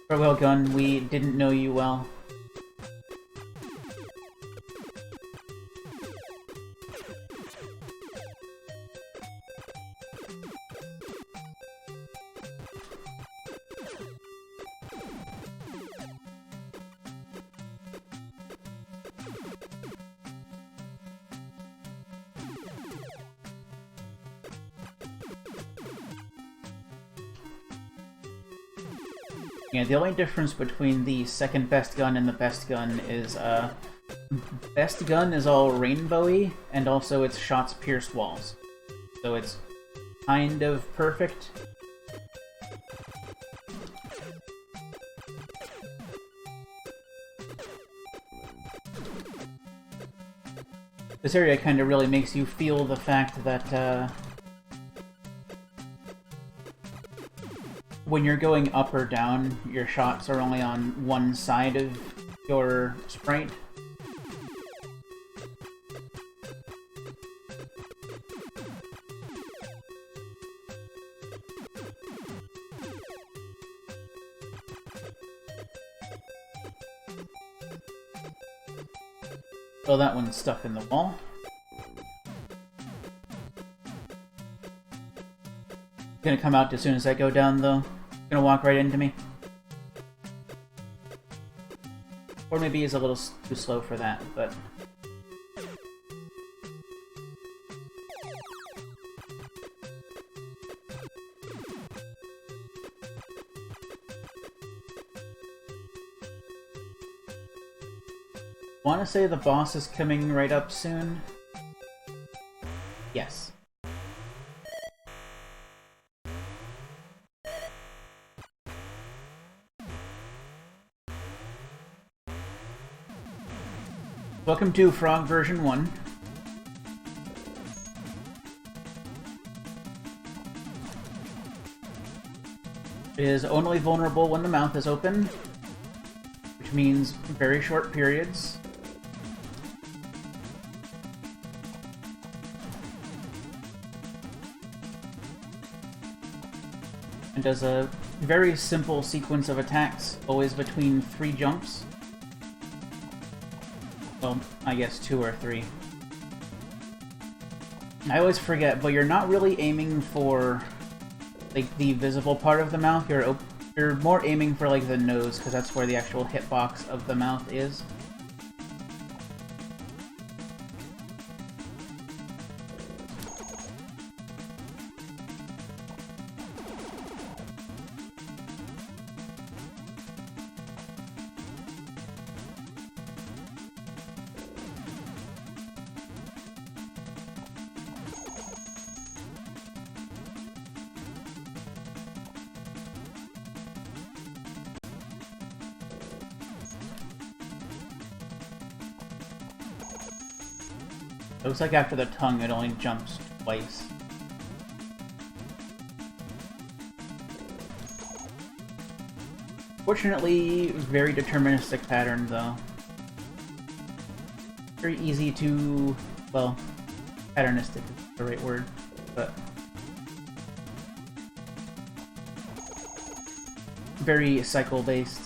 Farewell, gun. We didn't know you well. Yeah, the only difference between the second best gun and the best gun is, best gun is all rainbowy, and also its shots pierce walls. So it's kind of perfect. This area kind of really makes you feel the fact that, when you're going up or down, your shots are only on one side of your sprite. Oh, that one's stuck in the wall. Gonna come out as soon as I go down, though. Gonna walk right into me. Or maybe he's a little too slow for that, but... wanna say the boss is coming right up soon? Yes. Welcome to Frog version 1. It is only vulnerable when the mouth is open, which means very short periods. And does a very simple sequence of attacks, always between 3 jumps. Well, I guess 2 or 3. I always forget, but you're not really aiming for, like, the visible part of the mouth. You're more aiming for, like, the nose, because that's where the actual hitbox of the mouth is. It looks like after the tongue, it only jumps twice. Fortunately, very deterministic pattern, though. Very easy to... well, patternistic is the right word, but... very cycle-based.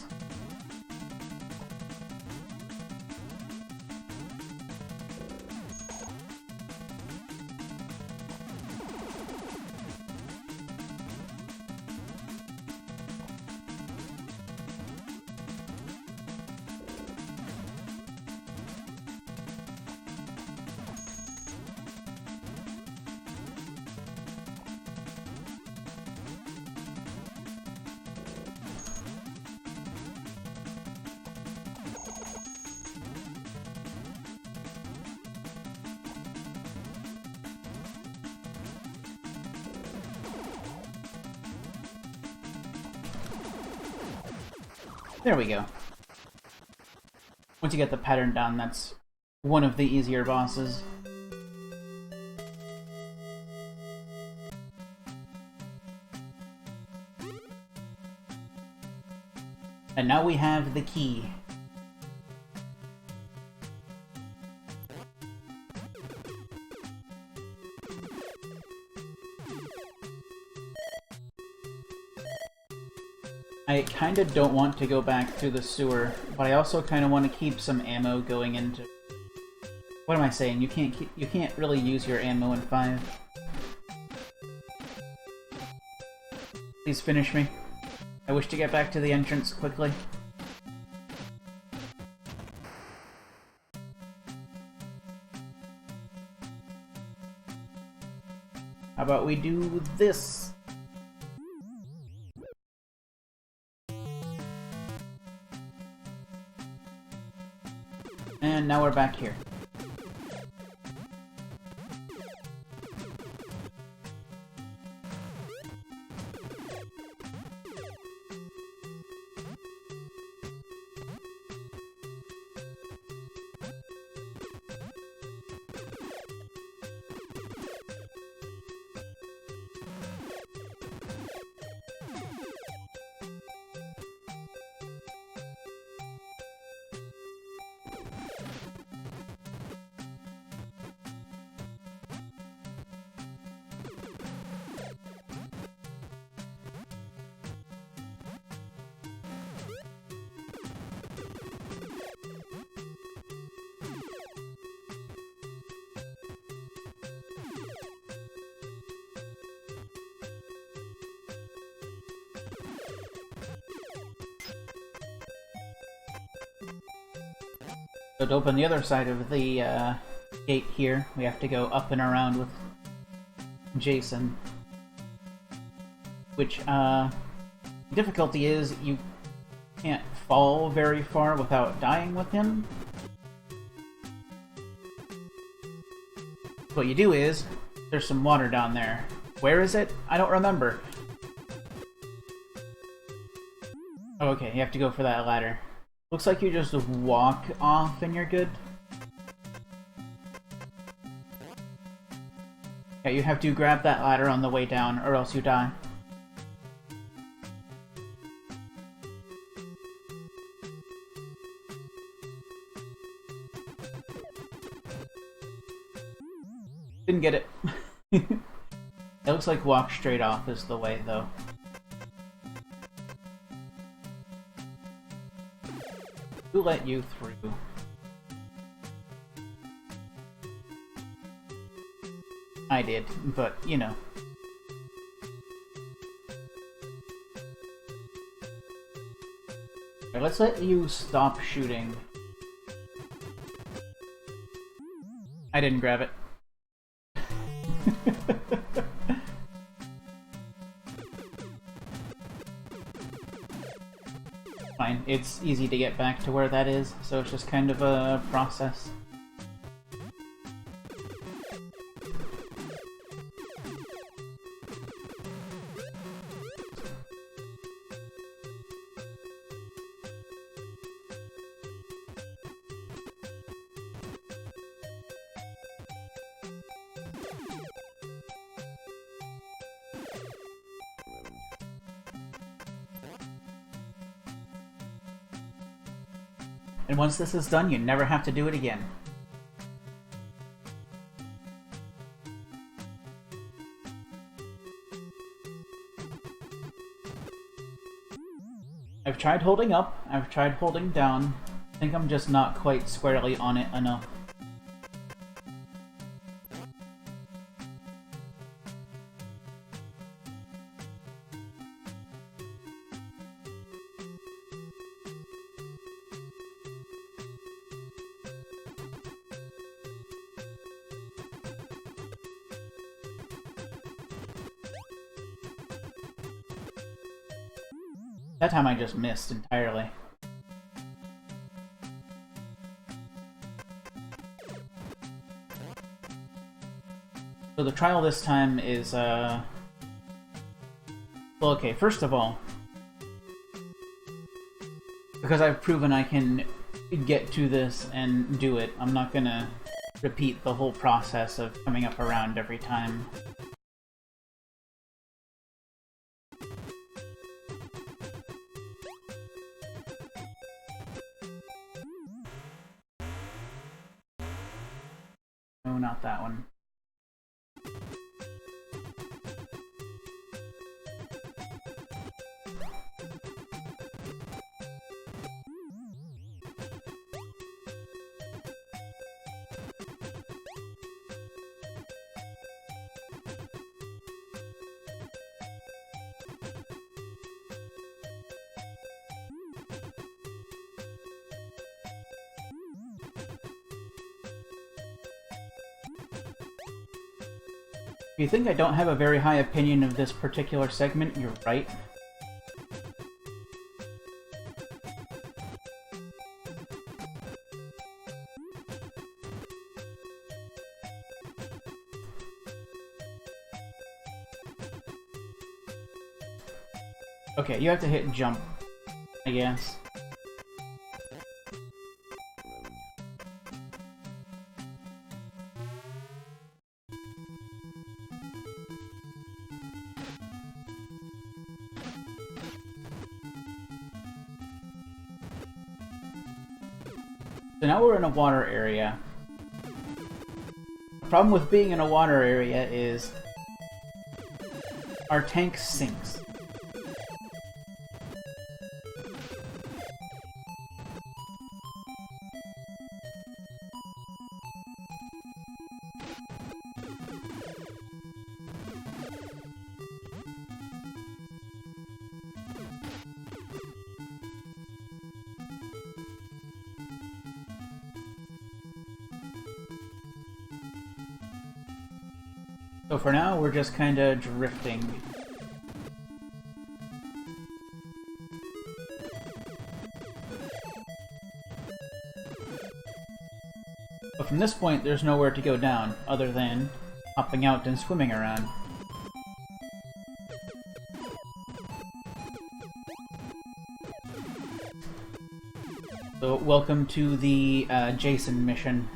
There we go. Once you get the pattern down, that's one of the easier bosses. And now we have the key. I kinda don't want to go back through the sewer, but I also kinda want to keep some ammo going into... What am I saying? You can't really use your ammo in 5. Please finish me. I wish to get back to the entrance quickly. How about we do this? And now we're back here. So to open the other side of the gate here, we have to go up and around with Jason. Which, difficulty is you can't fall very far without dying with him. What you do is, there's some water down there. Where is it? I don't remember. Oh, okay, you have to go for that ladder. Looks like you just walk off and you're good. Yeah, you have to grab that ladder on the way down, or else you die. Didn't get it. It looks like walk straight off is the way, though. Who let you through? I did, but, you know. Alright, let's let you stop shooting. I didn't grab it. Fine, it's easy to get back to where that is, so it's just kind of a process. And once this is done, you never have to do it again. I've tried holding up, I've tried holding down. I think I'm just not quite squarely on it enough. That time I just missed entirely. So the trial this time is, well, okay, first of all, because I've proven I can get to this and do it, I'm not gonna repeat the whole process of coming up around every time. No, not that one. If you think I don't have a very high opinion of this particular segment, you're right. Okay, you have to hit jump, I guess. So now we're in a water area. The problem with being in a water area is our tank sinks. So for now, we're just kinda drifting. But from this point, there's nowhere to go down, other than hopping out and swimming around. So welcome to the Jason mission.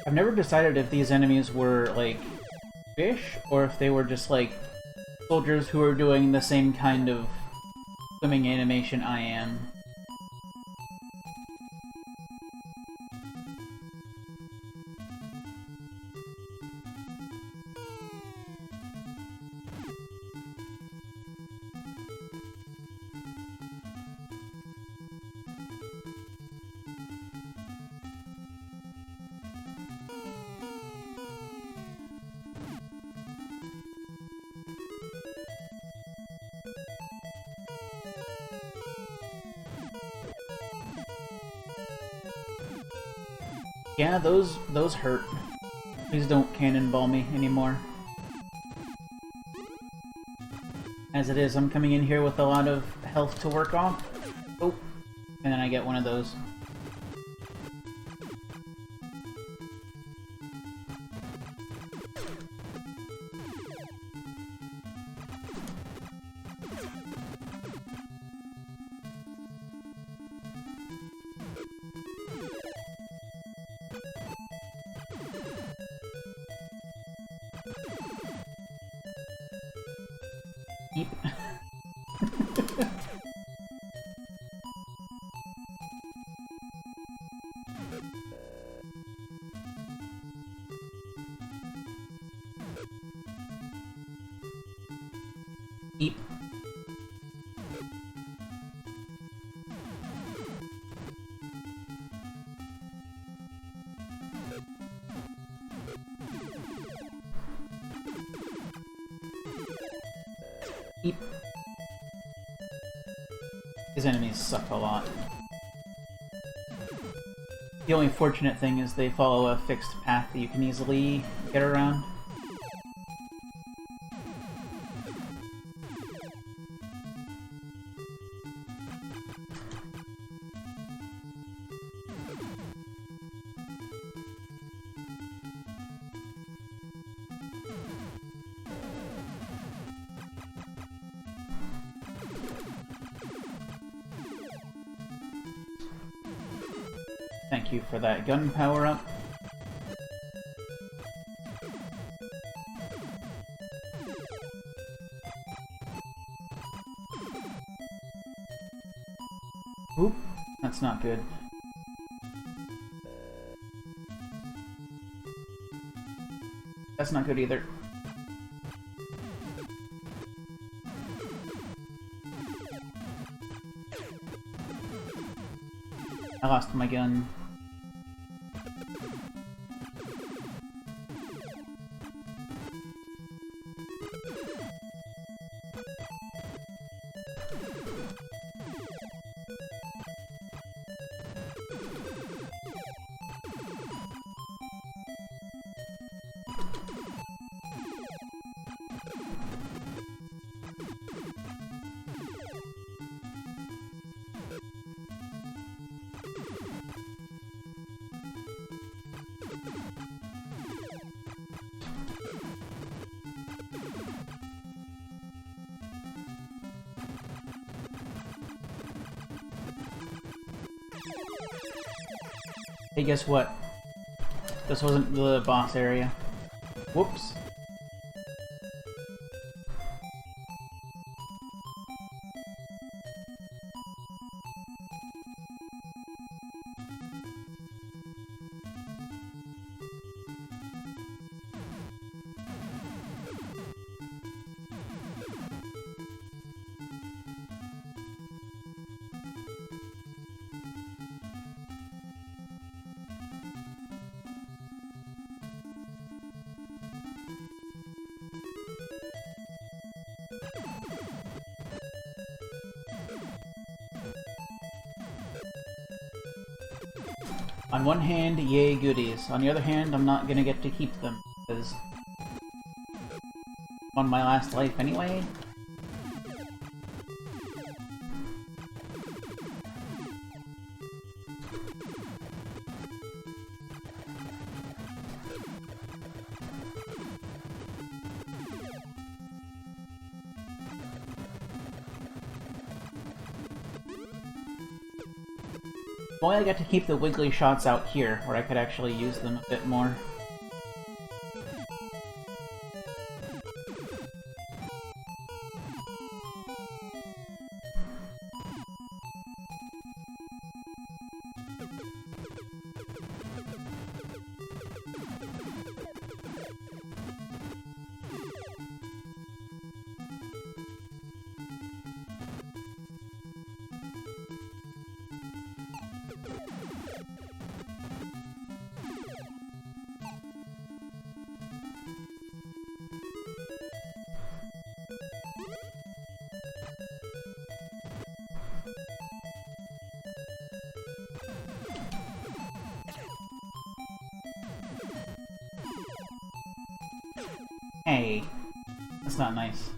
I've never decided if these enemies were, like, fish, or if they were just, like, soldiers who are doing the same kind of swimming animation I am. Yeah, those hurt. Please don't cannonball me anymore. As it is, I'm coming in here with a lot of health to work off. Oh, and then I get one of those. Eep. Eep. Eep. These enemies suck a lot. The only fortunate thing is they follow a fixed path that you can easily get around. Thank you for that gun power-up. Oop, that's not good. That's not good either. I lost my gun. Hey, guess what? This wasn't the boss area. Whoops. On one hand, yay goodies. On the other hand, I'm not gonna get to keep them, because I'm on my last life anyway. Boy, I got to keep the wiggly shots out here, where I could actually use them a bit more. Hey, that's not nice.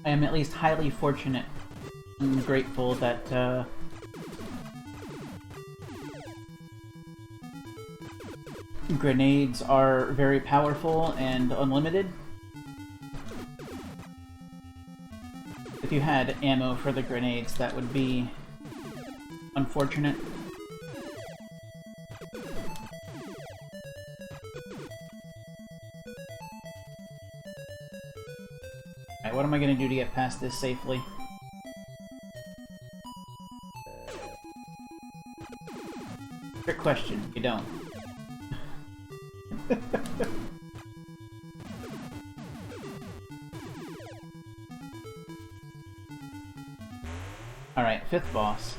I am at least highly fortunate and grateful that grenades are very powerful and unlimited. If you had ammo for the grenades, that would be unfortunate. Alright, what am I gonna do to get past this safely? Trick question, you don't. Alright, fifth boss.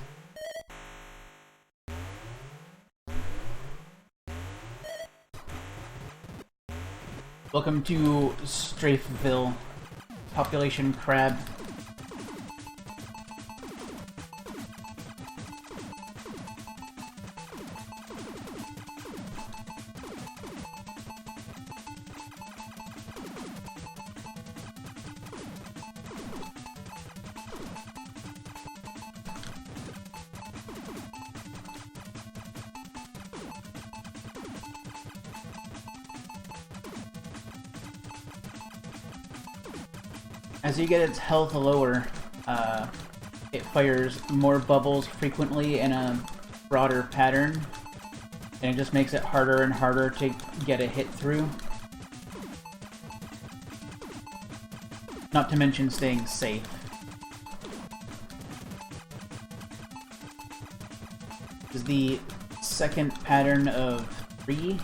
Welcome to Strafeville. Population crab. As you get its health lower, it fires more bubbles frequently in a broader pattern, and it just makes it harder and harder to get a hit through. Not to mention staying safe. This is the second pattern of 3.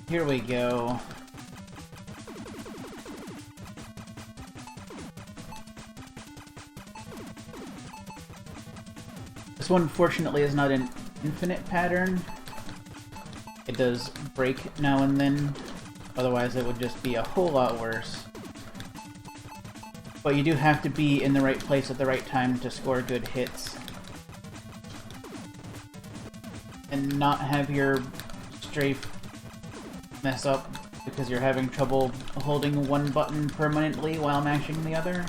Here we go. This one, fortunately, is not an infinite pattern. It does break now and then, otherwise it would just be a whole lot worse. But you do have to be in the right place at the right time to score good hits. And not have your strafe mess up because you're having trouble holding one button permanently while mashing the other.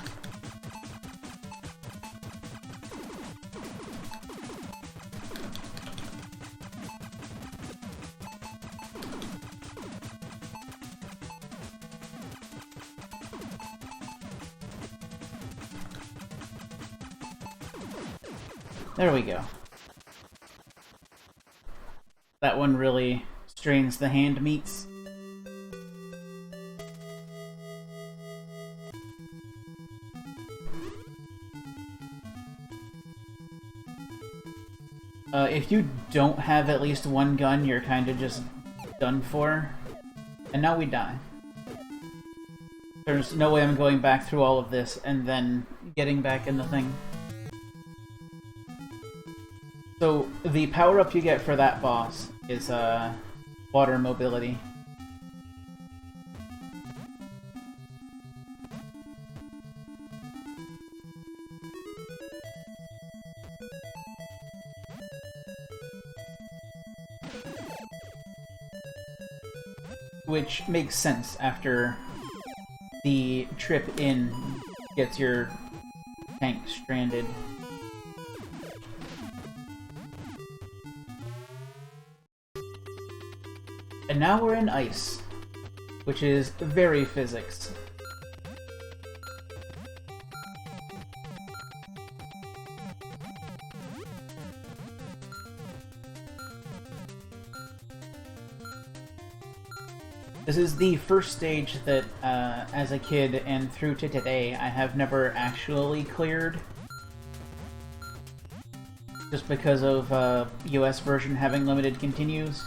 There we go. That one really strains the hand meats. If you don't have at least one gun, you're kind of just done for. And now we die. There's no way I'm going back through all of this and then getting back in the thing. So, the power-up you get for that boss is, water mobility. Which makes sense after the trip in gets your tank stranded. And now we're in ice, which is very physics. This is the first stage that, as a kid and through to today, I have never actually cleared. Just because of US version having limited continues.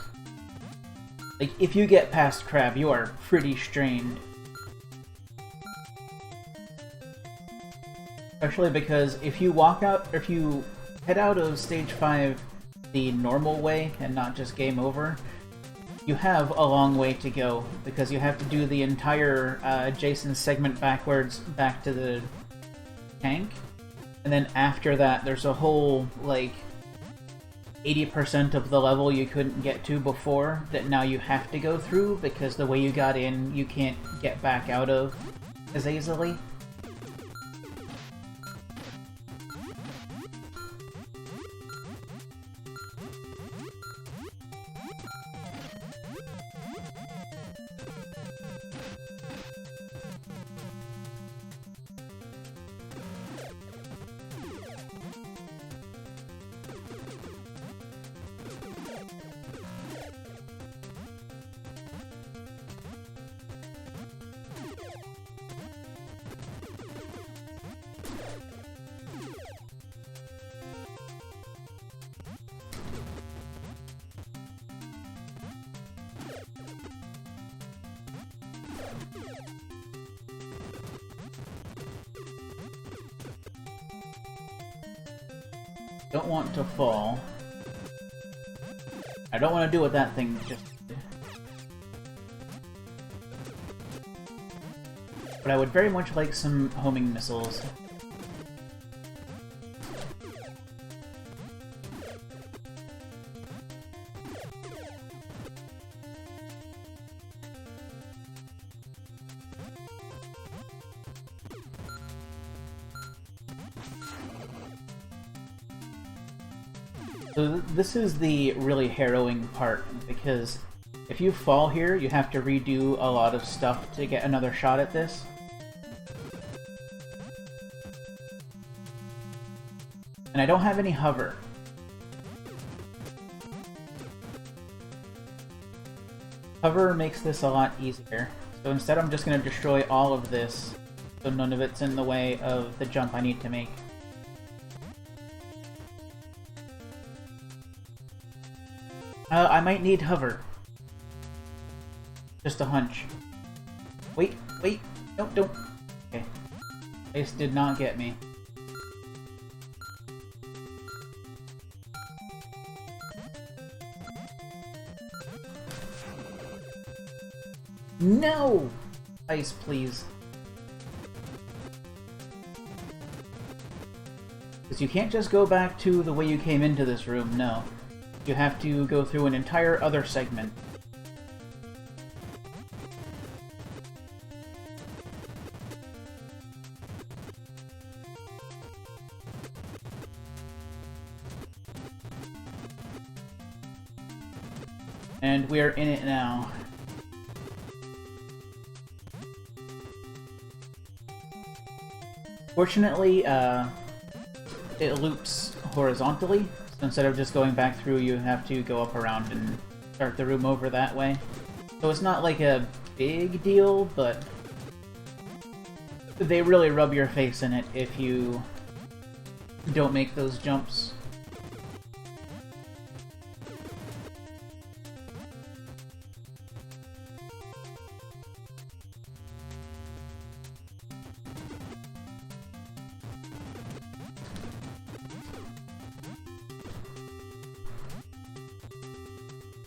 Like, if you get past Crab, you are pretty strained. Especially because if you walk out, if you head out of Stage 5 the normal way and not just game over, you have a long way to go, because you have to do the entire adjacent segment backwards back to the tank. And then after that, there's a whole, like, 80% of the level you couldn't get to before that now you have to go through, because the way you got in, you can't get back out of as easily. Don't want to fall. I don't want to do what that thing just did. But I would very much like some homing missiles. So this is the really harrowing part, because if you fall here, you have to redo a lot of stuff to get another shot at this. And I don't have any hover. Hover makes this a lot easier. So instead I'm just going to destroy all of this, so none of it's in the way of the jump I need to make. I might need hover. Just a hunch. Wait, wait, no, don't. Okay. This did not get me. No! Ice, please. Because you can't just go back to the way you came into this room, no. You have to go through an entire other segment. And we are in it now. Fortunately, it loops horizontally. Instead of just going back through, you have to go up around and start the room over that way. So it's not like a big deal, but they really rub your face in it if you don't make those jumps.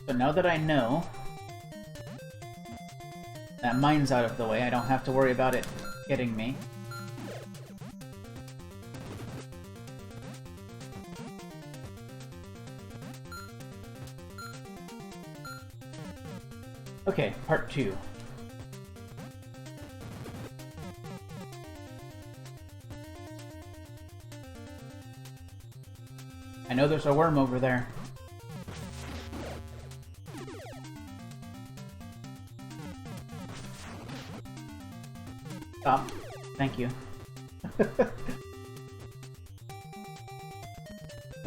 So now that I know that mine's out of the way, I don't have to worry about it getting me. Okay, part 2. I know there's a worm over there. Stop. Thank you.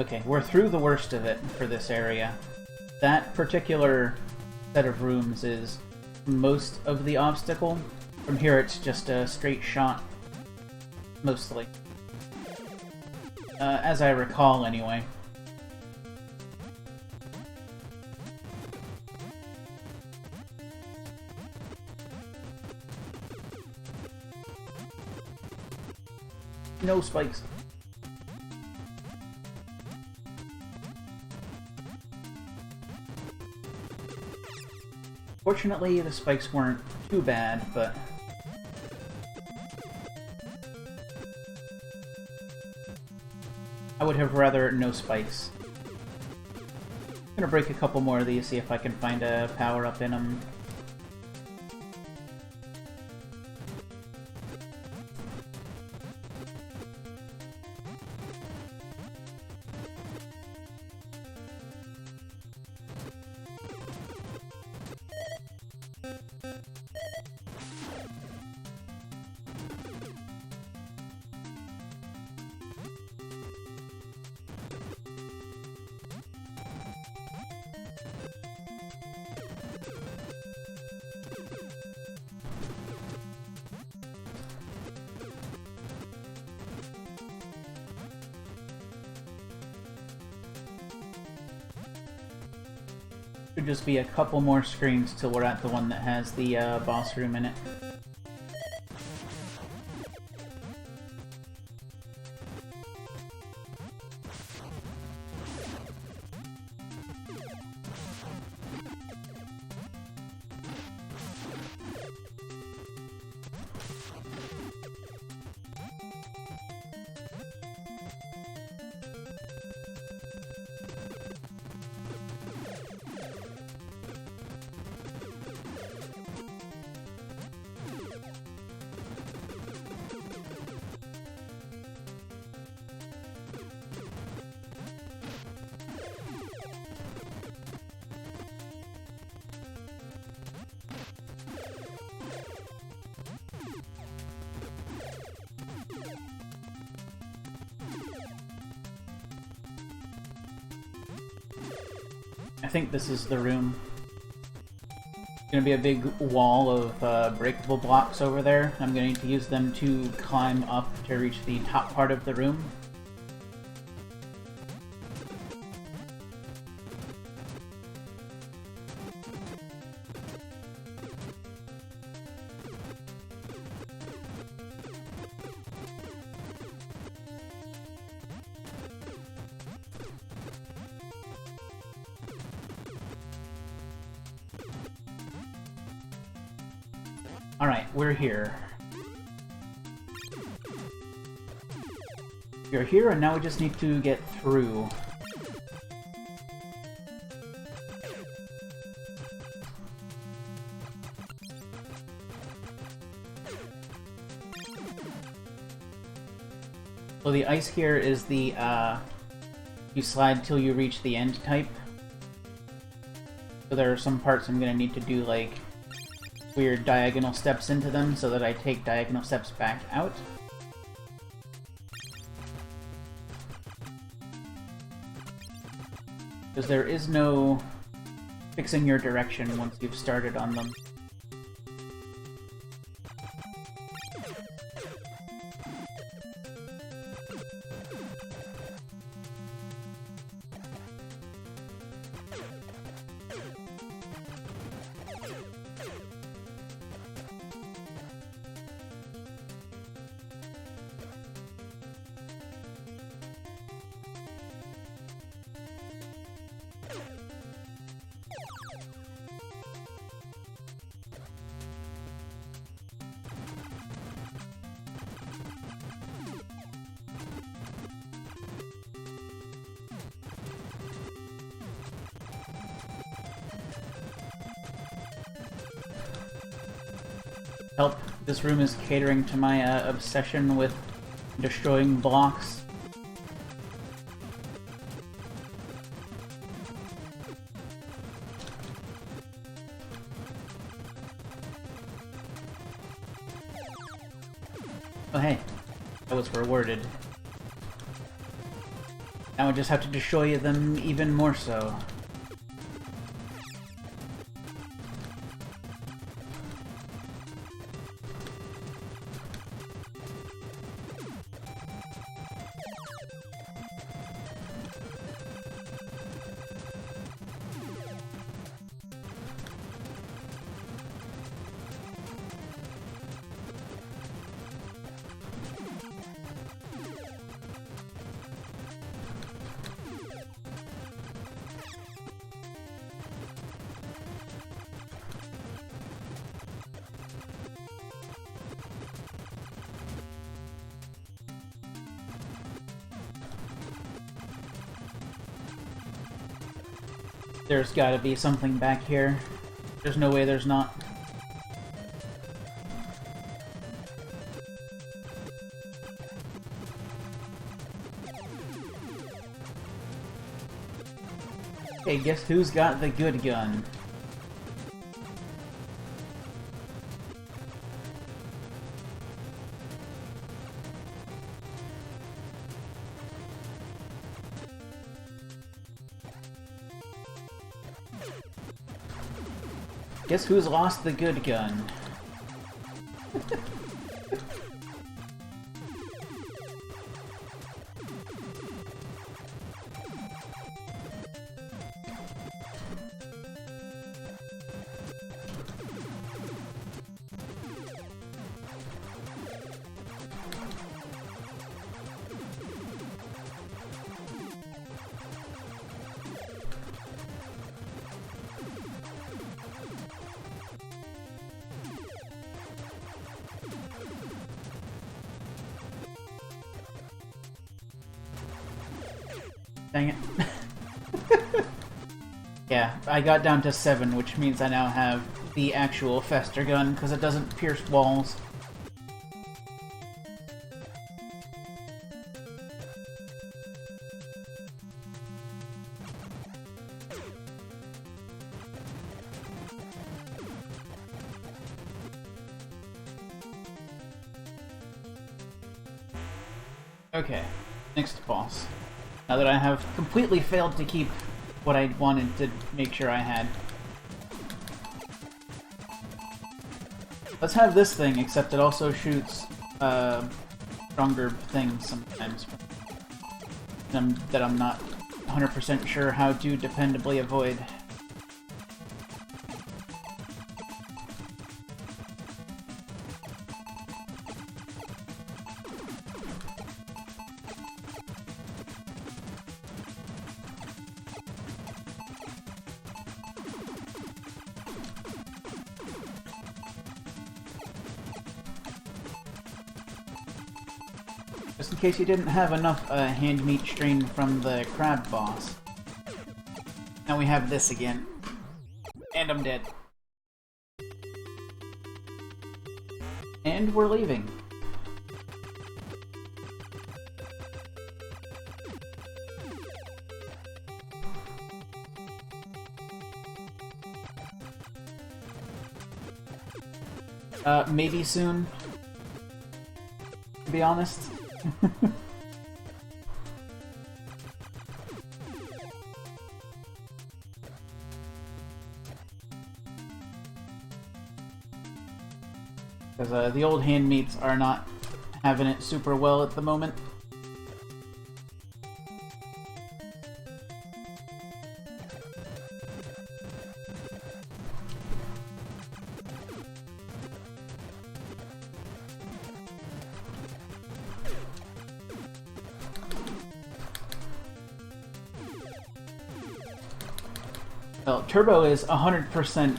Okay, we're through the worst of it for this area. That particular set of rooms is most of the obstacle. From here it's just a straight shot, mostly. As I recall, anyway. No spikes. Fortunately, the spikes weren't too bad, but... I would have rather no spikes. I'm gonna break a couple more of these, see if I can find a power-up in them. Should just be a couple more screens till we're at the one that has the boss room in it. I think this is the room. It's gonna be a big wall of breakable blocks over there. I'm going to use them to climb up to reach the top part of the room. Alright, we're here. You're here, and now we just need to get through. So the ice here is the, you slide till you reach the end type. So there are some parts I'm gonna need to do, like, weird diagonal steps into them so that I take diagonal steps back out. Because there is no fixing your direction once you've started on them. Help. This room is catering to my obsession with destroying blocks. Oh hey, I was rewarded. Now I just have to destroy them even more so. There's gotta be something back here. There's no way there's not. Hey, guess who's got the good gun? Guess who's lost the good gun? Dang it. Yeah, I got down to 7, which means I now have the actual Fester gun, because it doesn't pierce walls. Okay, next boss. Now that I have completely failed to keep what I wanted to make sure I had. Let's have this thing, except it also shoots stronger things sometimes that I'm not 100% sure how to dependably avoid. Just in case you didn't have enough hand meat strained from the crab boss. Now we have this again. And I'm dead. And we're leaving. Maybe soon. To be honest. Because the old hand meats are not having it super well at the moment. Well, Turbo is 100%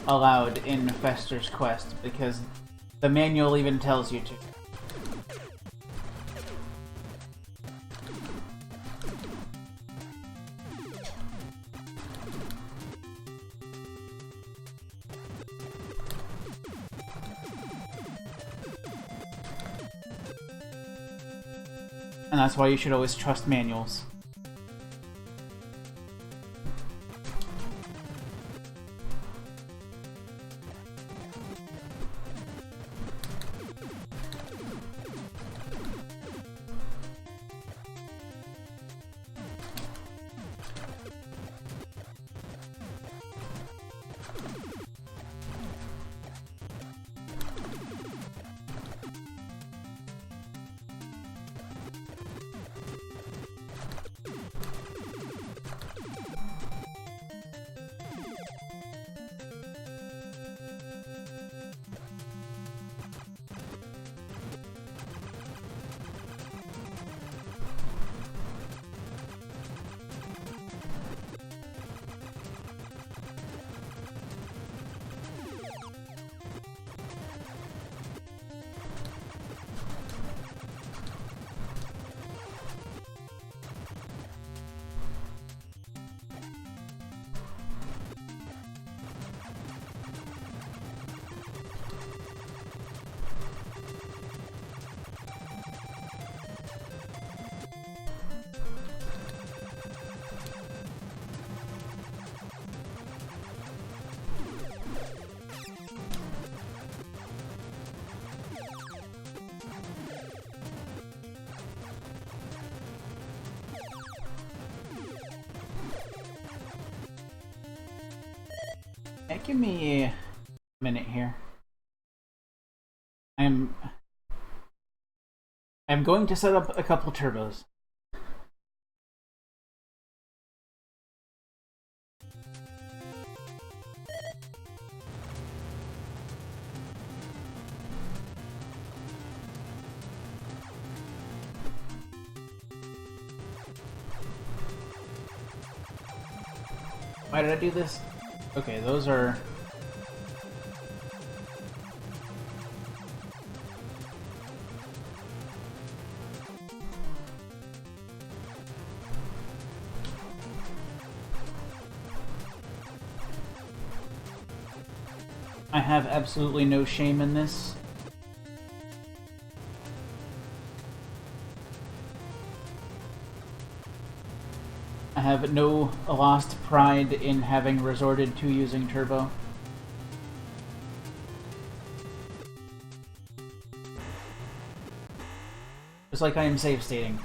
allowed in Fester's Quest, because the manual even tells you to. And that's why you should always trust manuals. Yeah, give me a minute here. I'm going to set up a couple turbos. Why did I do this? Okay, those are... I have absolutely no shame in this. I have no lost pride in having resorted to using turbo. Just like I am save stating.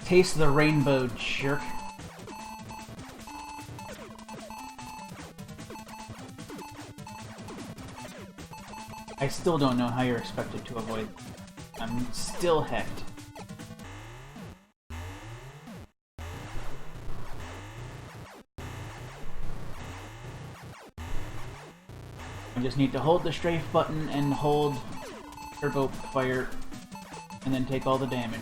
Taste the rainbow, jerk. I still don't know how you're expected to avoid. I'm still hecked. I just need to hold the strafe button and hold turbo fire, and then take all the damage.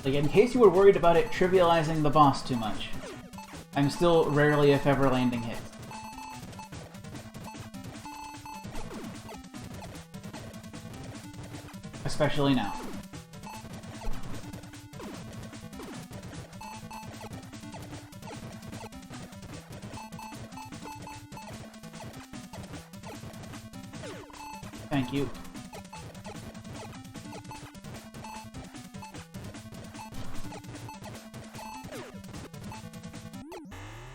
Like, in case you were worried about it trivializing the boss too much, I'm still rarely, if ever, landing hits. Especially now. Thank you.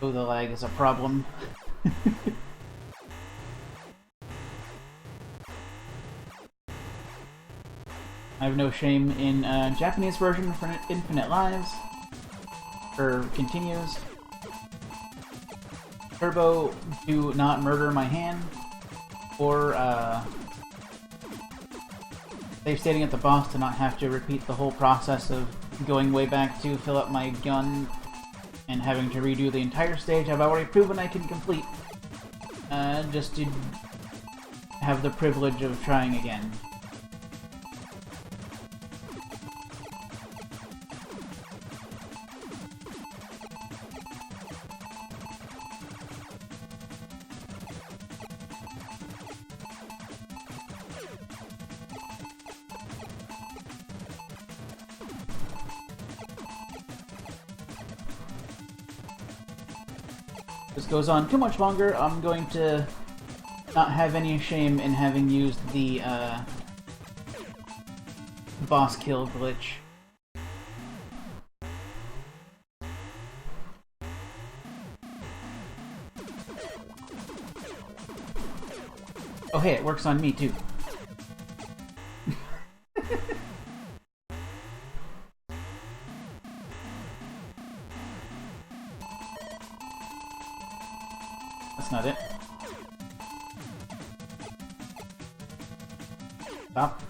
Oh, the lag is a problem. I have no shame in Japanese version for Infinite Lives. Or continues. Turbo, do not murder my hand. Or save stating at the boss to not have to repeat the whole process of going way back to fill up my gun and having to redo the entire stage I've already proven I can complete. Just to have the privilege of trying again. This goes on too much longer, I'm going to not have any shame in having used the boss kill glitch. Oh hey, it works on me too. That's not it. Stop.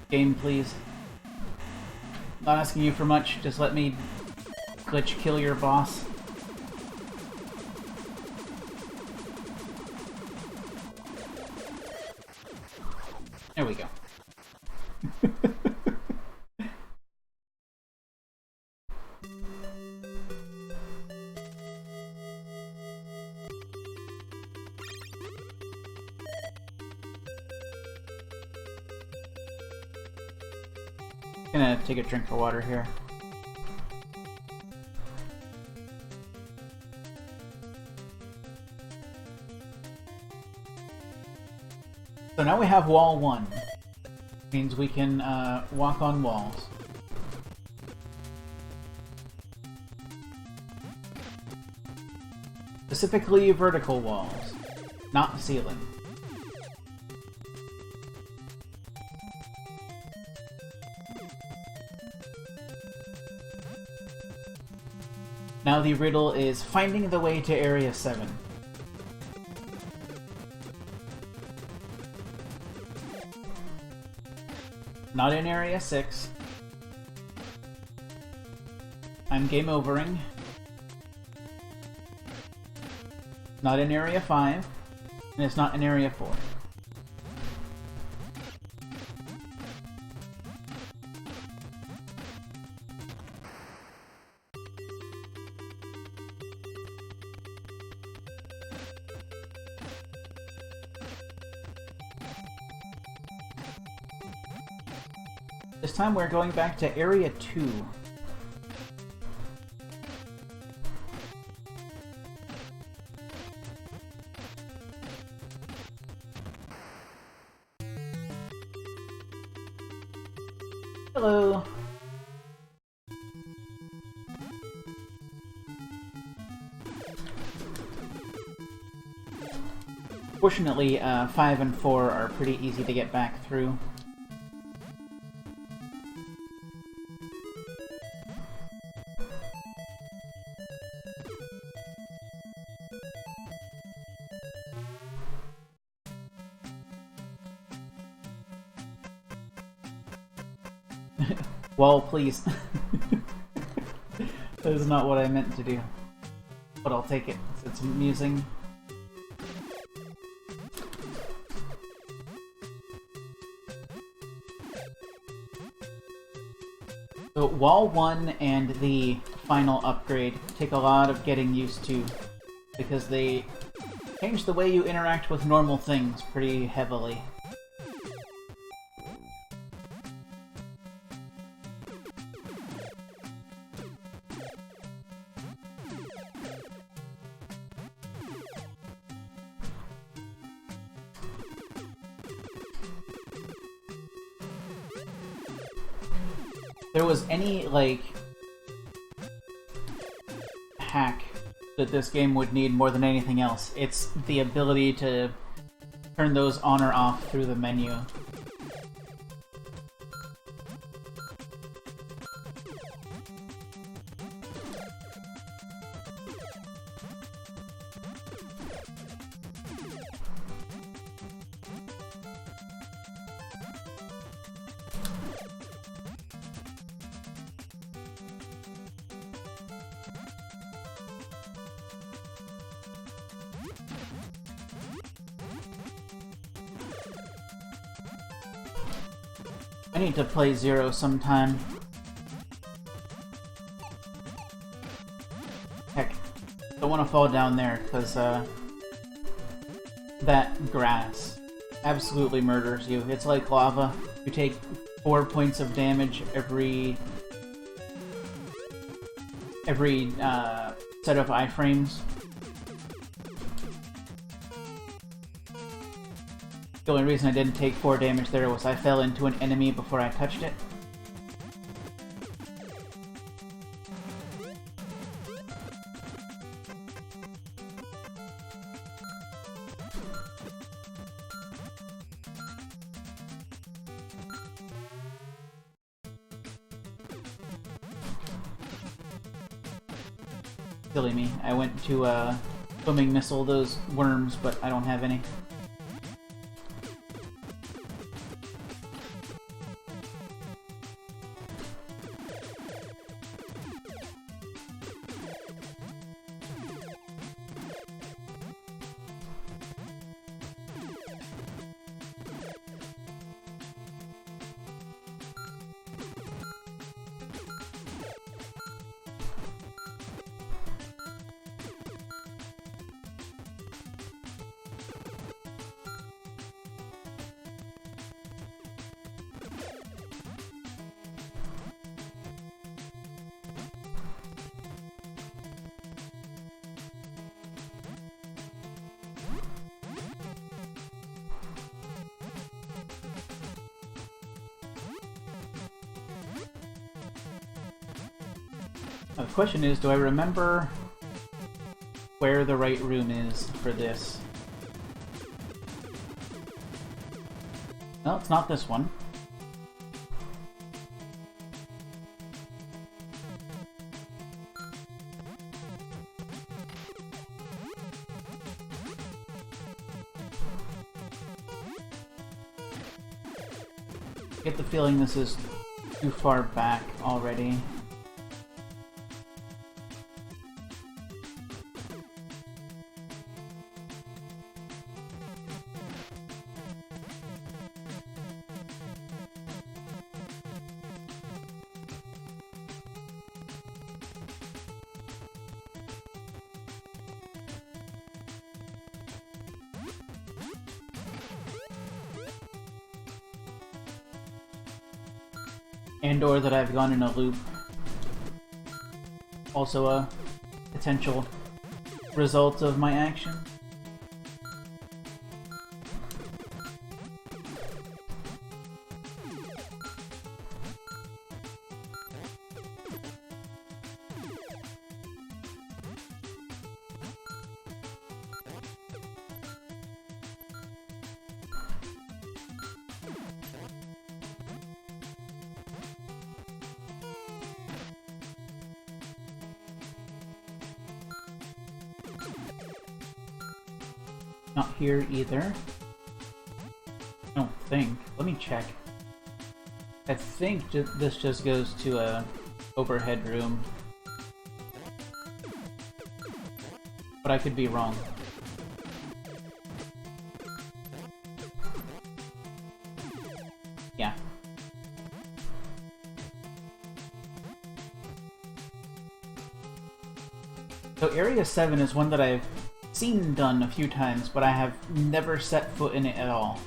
Game, please. Not asking you for much, just let me glitch kill your boss. There we go. Gonna take a drink of water here. So now we have wall 1. Means we can walk on walls. Specifically vertical walls, not ceiling. Now the riddle is finding the way to Area 7. Not in Area 6. I'm game overing. Not in Area 5. And it's not in Area 4. This time we're going back to Area 2. Hello! Fortunately, 5 and 4 are pretty easy to get back through. Well, please. That is not what I meant to do. But I'll take it. It's amusing. So Wall 1 and the final upgrade take a lot of getting used to, because they change the way you interact with normal things pretty heavily. There was any, like, hack that this game would need more than anything else, it's the ability to turn those on or off through the menu. I need to play Zero sometime. Heck, don't want to fall down there, because that grass absolutely murders you. It's like lava. You take 4 points of damage every set of iframes. The only reason I didn't take 4 damage there was I fell into an enemy before I touched it. Silly me. I went to swimming missile those worms, but I don't have any. Now, the question is, do I remember where the right room is for this? No, it's not this one. I get the feeling this is too far back already. And/or that I've gone in a loop. Also a potential result of my action. Not here either. I don't think. Let me check. I think this just goes to a overhead room. But I could be wrong. Yeah. So Area 7 is one that I've seen done a few times, but I have never set foot in it at all.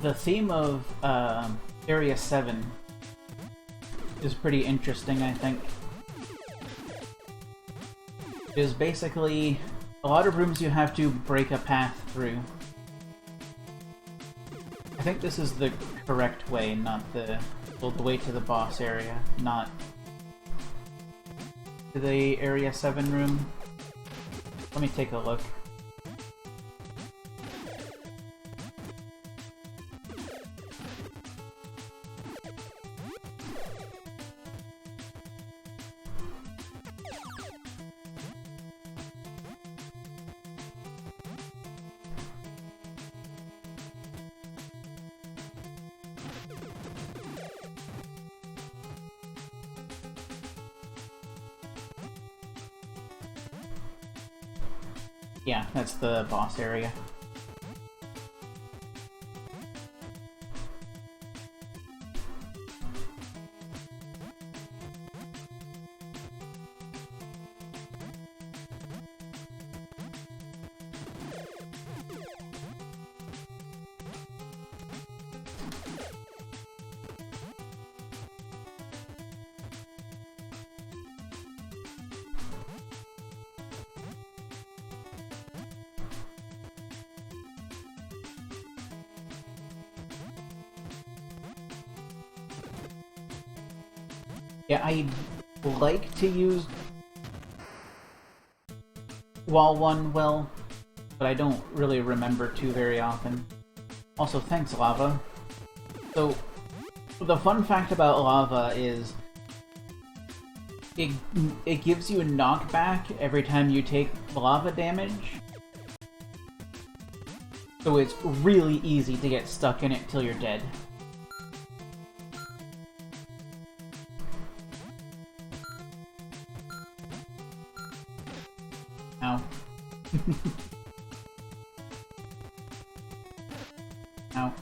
The theme of Area 7 is pretty interesting, I think. It is basically a lot of rooms you have to break a path through. I think this is the correct way, not the way to the boss area, not to the Area 7 room. Let me take a look. Yeah, that's the boss area. Yeah, I like to use Wall 1 well, but I don't really remember to very often. Also, thanks, Lava. So, the fun fact about Lava is it gives you a knockback every time you take lava damage. So it's really easy to get stuck in it till you're dead. Ow. Ow.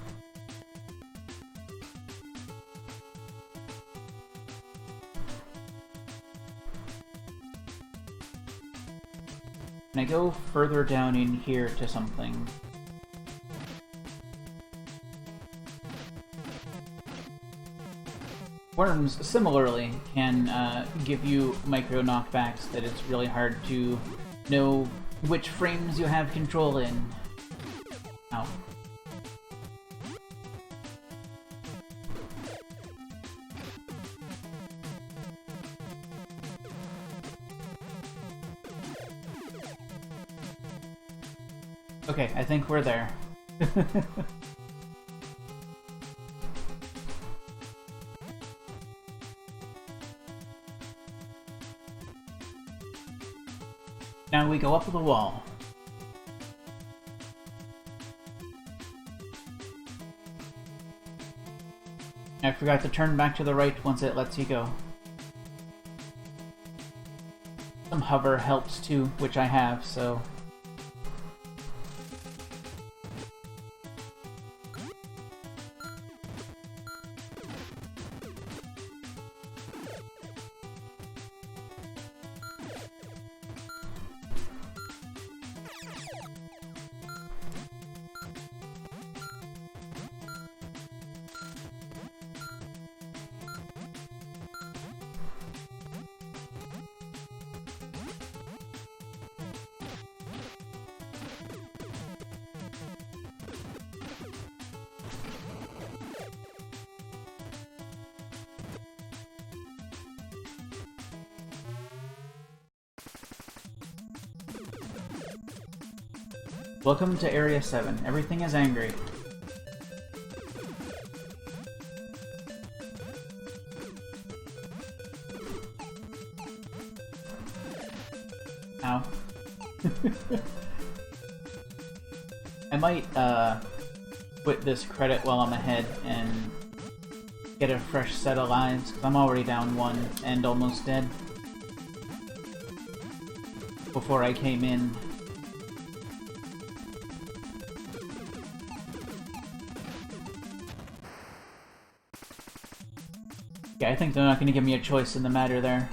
Can I go further down in here to something? Worms, similarly, can give you micro knockbacks that it's really hard to know which frames you have control in. Ow. Okay, I think we're there. Now we go up the wall. I forgot to turn back to the right once it lets you go. Some hover helps too, which I have, so... Welcome to Area 7. Everything is angry. Ow. I might, quit this credit while I'm ahead and get a fresh set of lives, because I'm already down one and almost dead before I came in. Yeah, I think they're not going to give me a choice in the matter there.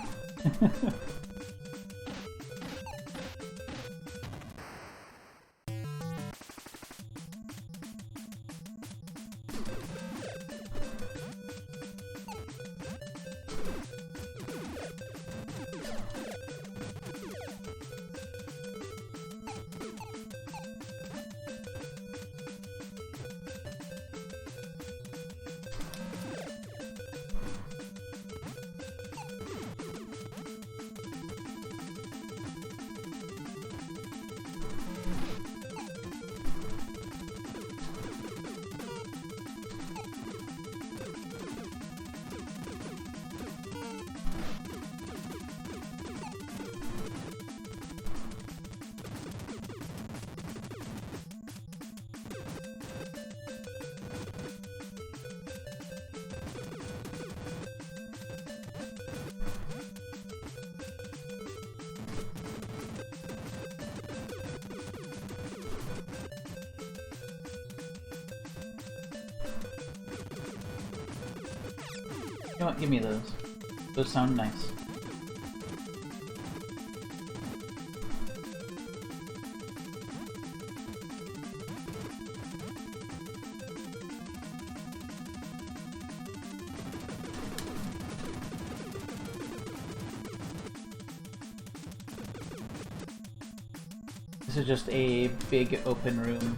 You know what? Give me those. Those sound nice. This is just a big open room.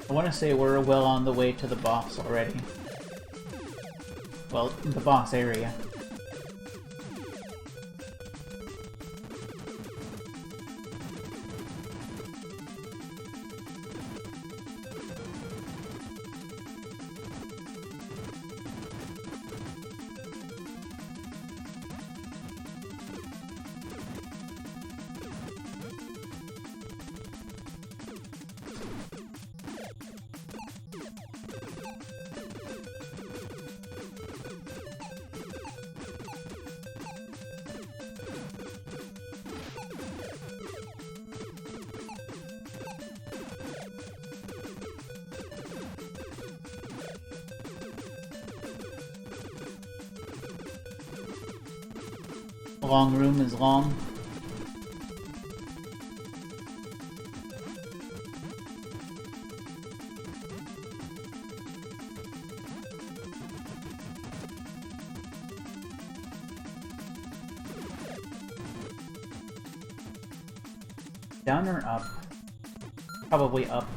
I want to say we're well on the way to the boss already. Well, the boss area. long room is long. Down or up? Probably up.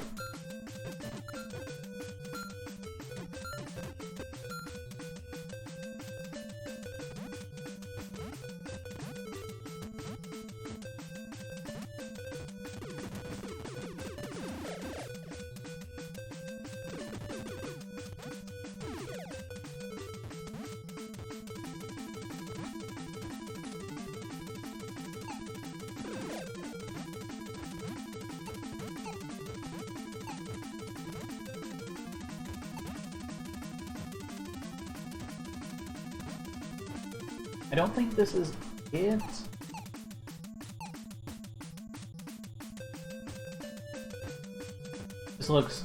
I don't think this is it. This looks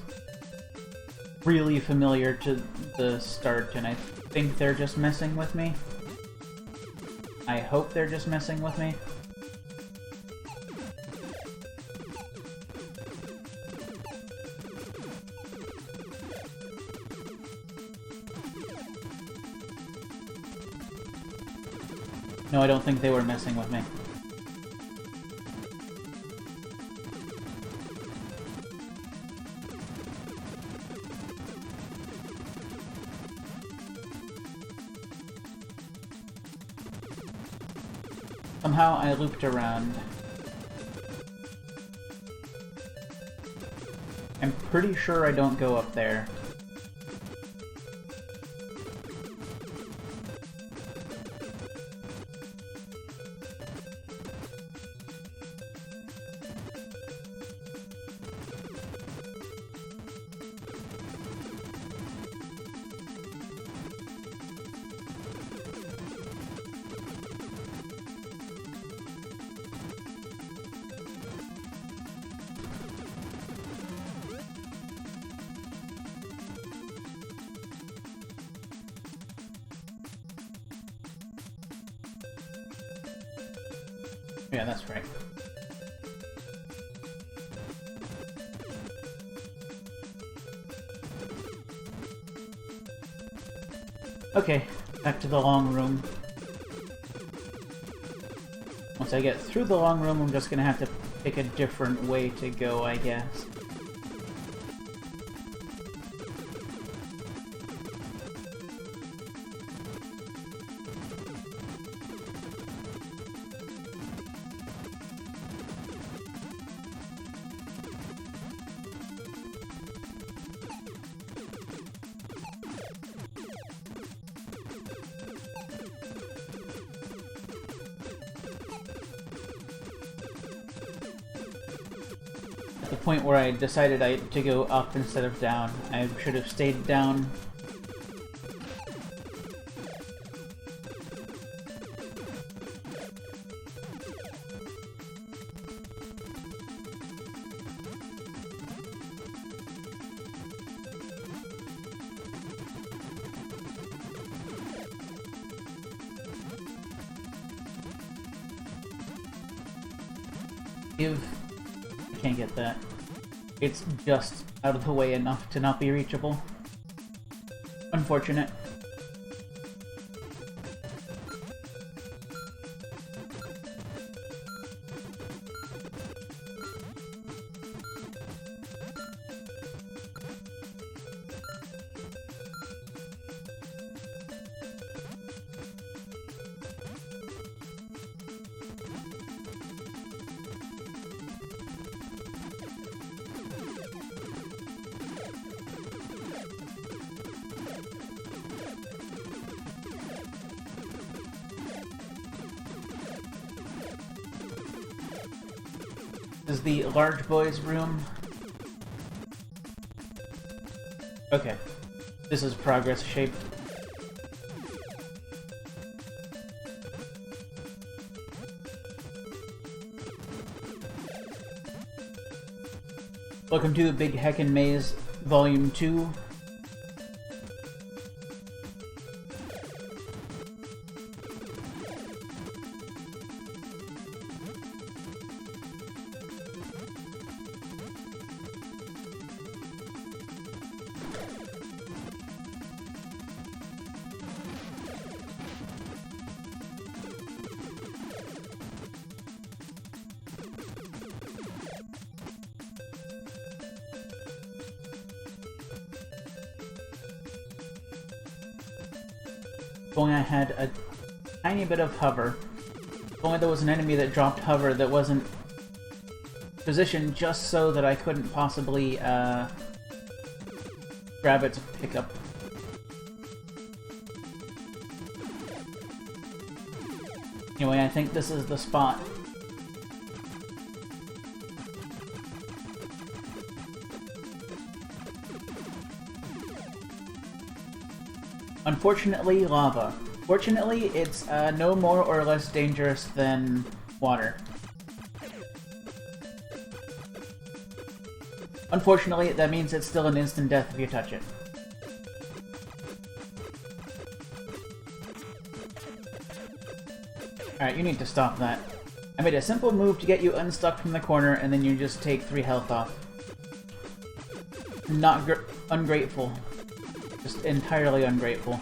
really familiar to the start, and I think they're just messing with me. I hope they're just messing with me. No, I don't think they were messing with me. Somehow I looped around. I'm pretty sure I don't go up there. Yeah, that's right. Okay, back to the long room. Once I get through the long room, I'm just gonna have to pick a different way to go, I guess. At the point where I decided to go up instead of down, I should have stayed down. I can't get that. It's just out of the way enough to not be reachable. Unfortunate. This is the large boys' room. Okay. This is progress shaped. Welcome to Big Heckin' Maze Volume 2. only I had a tiny bit of hover. If only there was an enemy that dropped hover that wasn't positioned just so that I couldn't possibly grab it to pick up. Anyway, I think this is the spot. Unfortunately, lava. Fortunately, it's no more or less dangerous than water. Unfortunately, that means it's still an instant death if you touch it. Alright, you need to stop that. I made a simple move to get you unstuck from the corner, and then you just take 3 health off. Not ungrateful. Just entirely ungrateful.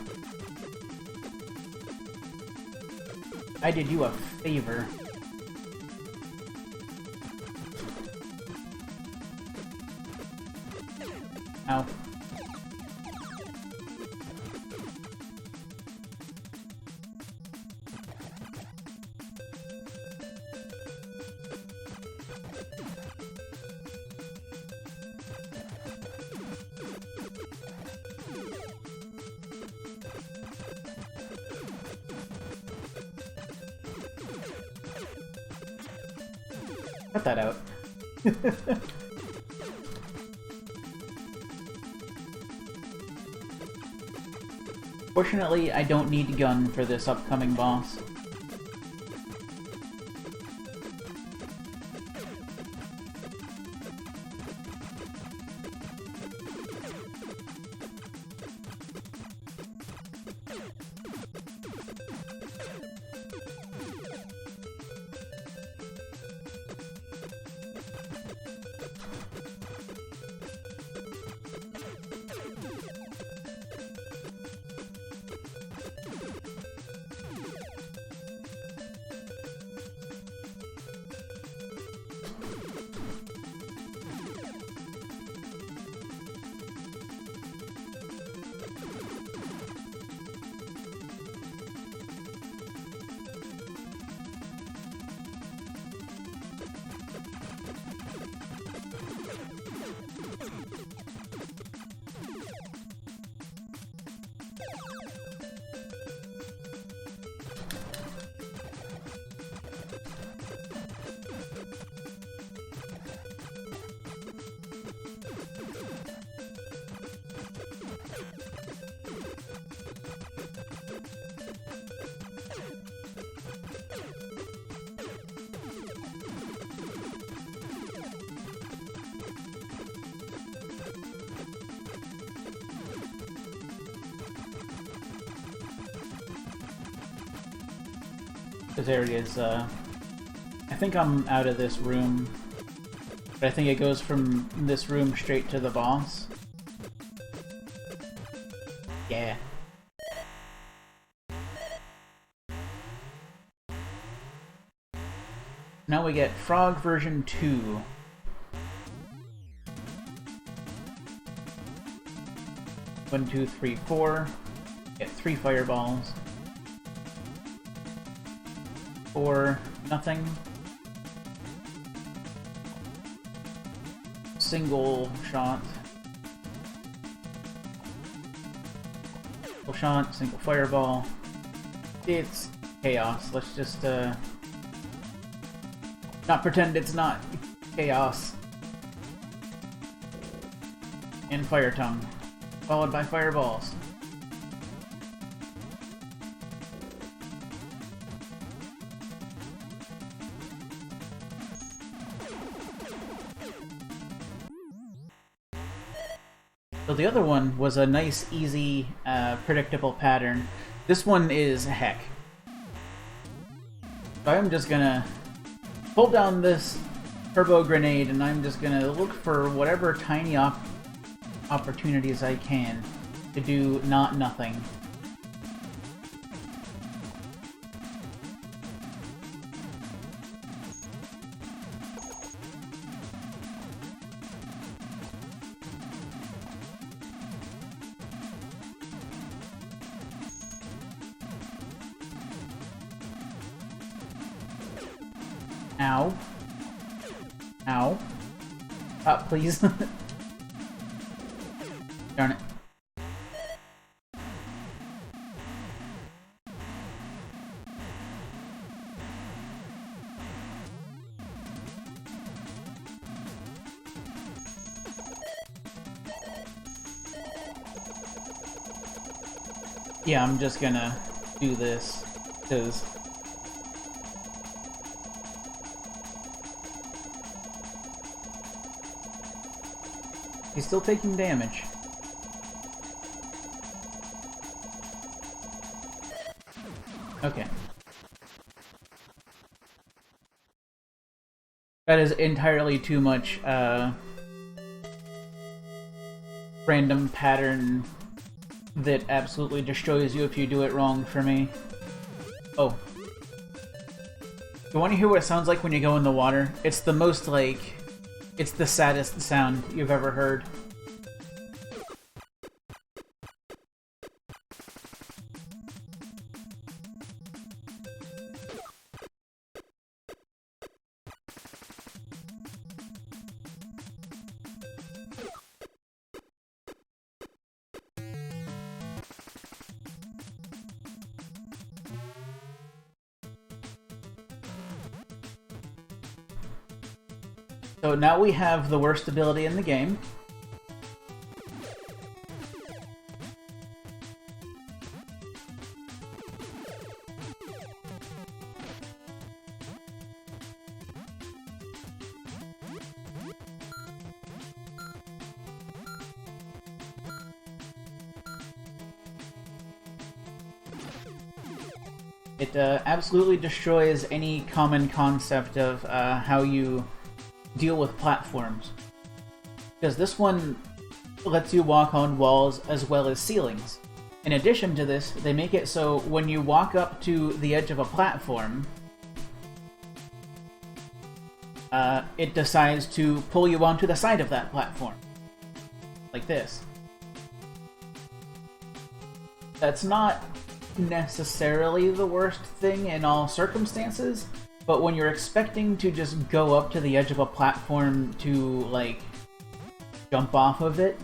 I did you a favor. Ow. Cut that out. Fortunately, I don't need gun for this upcoming boss. This area is, I think I'm out of this room, but I think it goes from this room straight to the boss. Yeah. Now we get Frog version 2. One, two, three, four. Get 3 fireballs. 4, nothing. Single shot. Single shot, single fireball. It's chaos. Let's just, not pretend it's not chaos. And fire tongue. Followed by fireballs. So the other one was a nice, easy, predictable pattern. This one is heck. So I'm just gonna pull down this turbo grenade and I'm just gonna look for whatever tiny opportunities I can to do not nothing. Ow. Ow. Please. Darn it. Yeah, I'm just gonna do this, because... he's still taking damage. Okay. That is entirely too much, random pattern that absolutely destroys you if you do it wrong for me. Oh. You want to hear what it sounds like when you go in the water? It's the most, like... it's the saddest sound you've ever heard. So now we have the worst ability in the game. It absolutely destroys any common concept of how you deal with platforms. Because this one lets you walk on walls as well as ceilings. In addition to this, they make it so when you walk up to the edge of a platform, it decides to pull you onto the side of that platform. Like this. That's not necessarily the worst thing in all circumstances, but when you're expecting to just go up to the edge of a platform to, like, jump off of it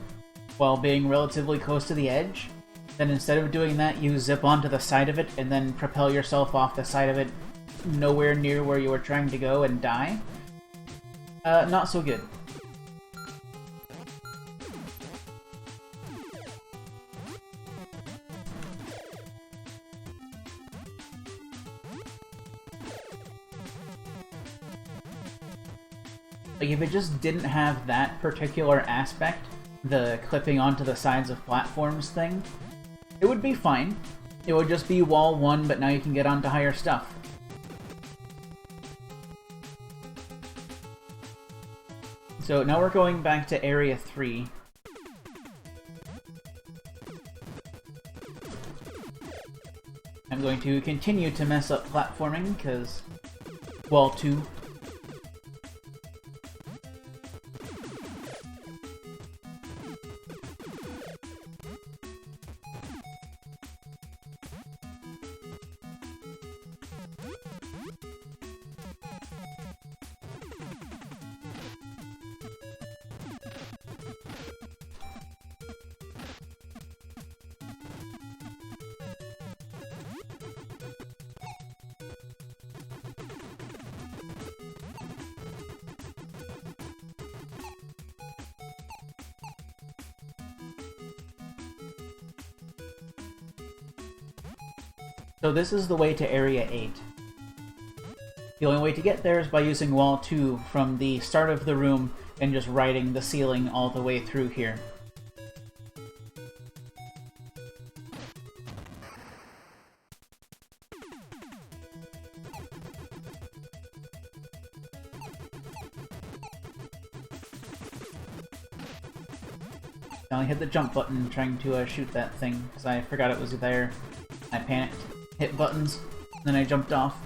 while being relatively close to the edge, then instead of doing that, you zip onto the side of it and then propel yourself off the side of it nowhere near where you were trying to go and die. Not so good. Like, if it just didn't have that particular aspect, the clipping onto the sides of platforms thing, it would be fine. It would just be wall 1, but now you can get onto higher stuff. So now we're going back to Area 3. I'm going to continue to mess up platforming, because wall 2. So this is the way to Area 8. The only way to get there is by using Wall 2 from the start of the room and just riding the ceiling all the way through here. I only hit the jump button trying to shoot that thing, because I forgot it was there. I panicked, hit buttons, then I jumped off.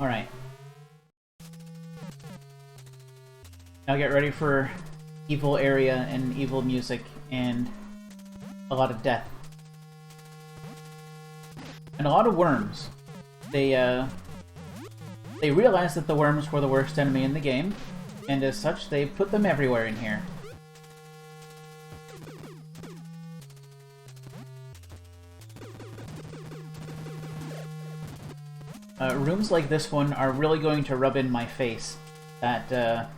Alright. Now get ready for evil area and evil music and a lot of death. And a lot of worms. They realized that the worms were the worst enemy in the game, and as such, they put them everywhere in here. Rooms like this one are really going to rub in my face. That,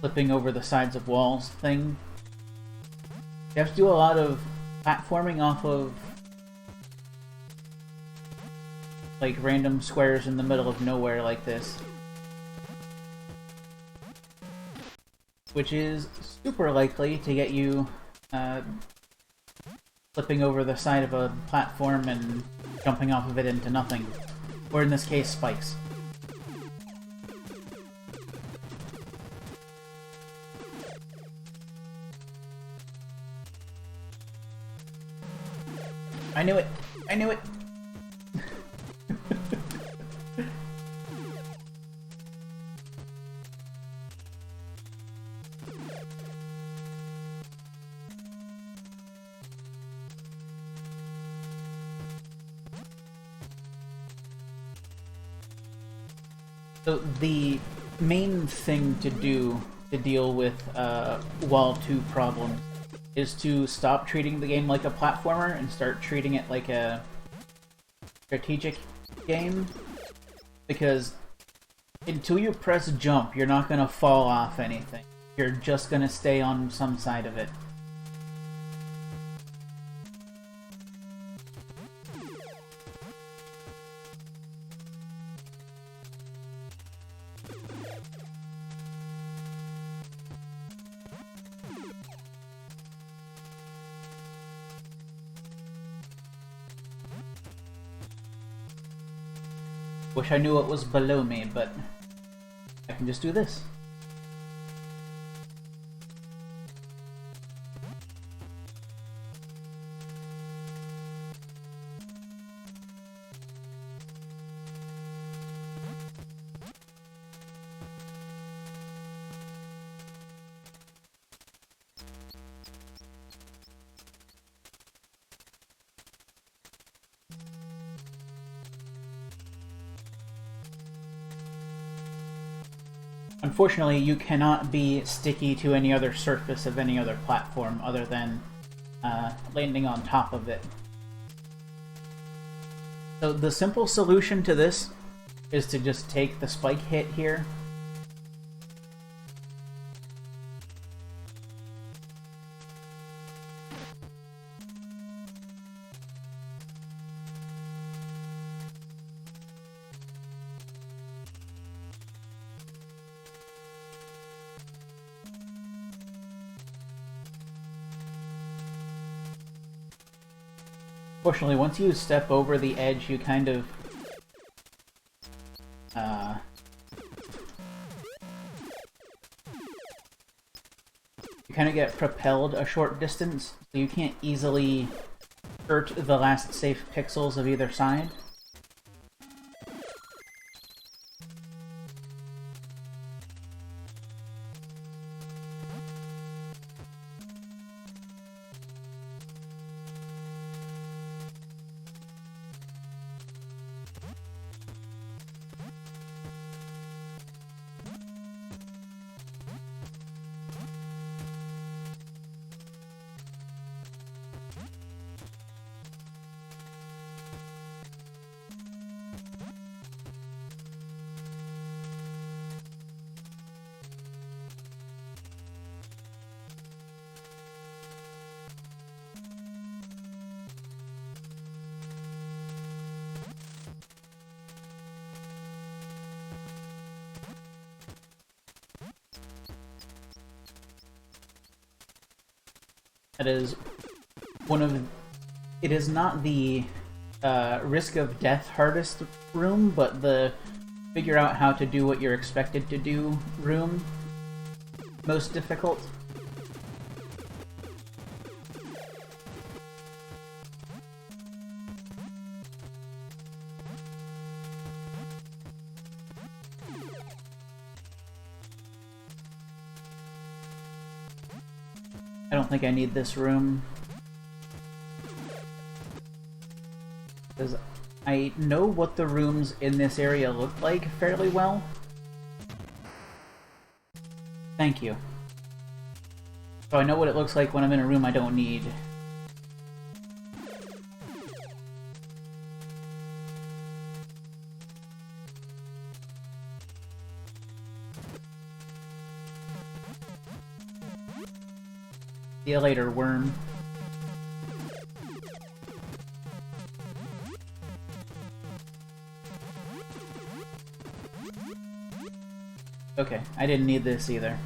flipping over the sides of walls thing. You have to do a lot of platforming off of like random squares in the middle of nowhere like this. Which is super likely to get you flipping over the side of a platform and jumping off of it into nothing. Or in this case, spikes. I knew it! I knew it! So the main thing to do to deal with Wall 2 problems is to stop treating the game like a platformer and start treating it like a strategic game. Because until you press jump, you're not going to fall off anything. You're just going to stay on some side of it. Wish I knew what was below me, but I can just do this. Unfortunately, you cannot be sticky to any other surface of any other platform other than landing on top of it. So the simple solution to this is to just take the spike hit here. Fortunately, once you step over the edge, you kind of get propelled a short distance, so you can't easily hurt the last safe pixels of either side. That is one of... It is not the risk of death hardest room, but the figure out how to do what you're expected to do room most difficult. I don't think I need this room. Because I know what the rooms in this area look like fairly well. Thank you. So I know what it looks like when I'm in a room I don't need. See you later, worm. Okay, I didn't need this either.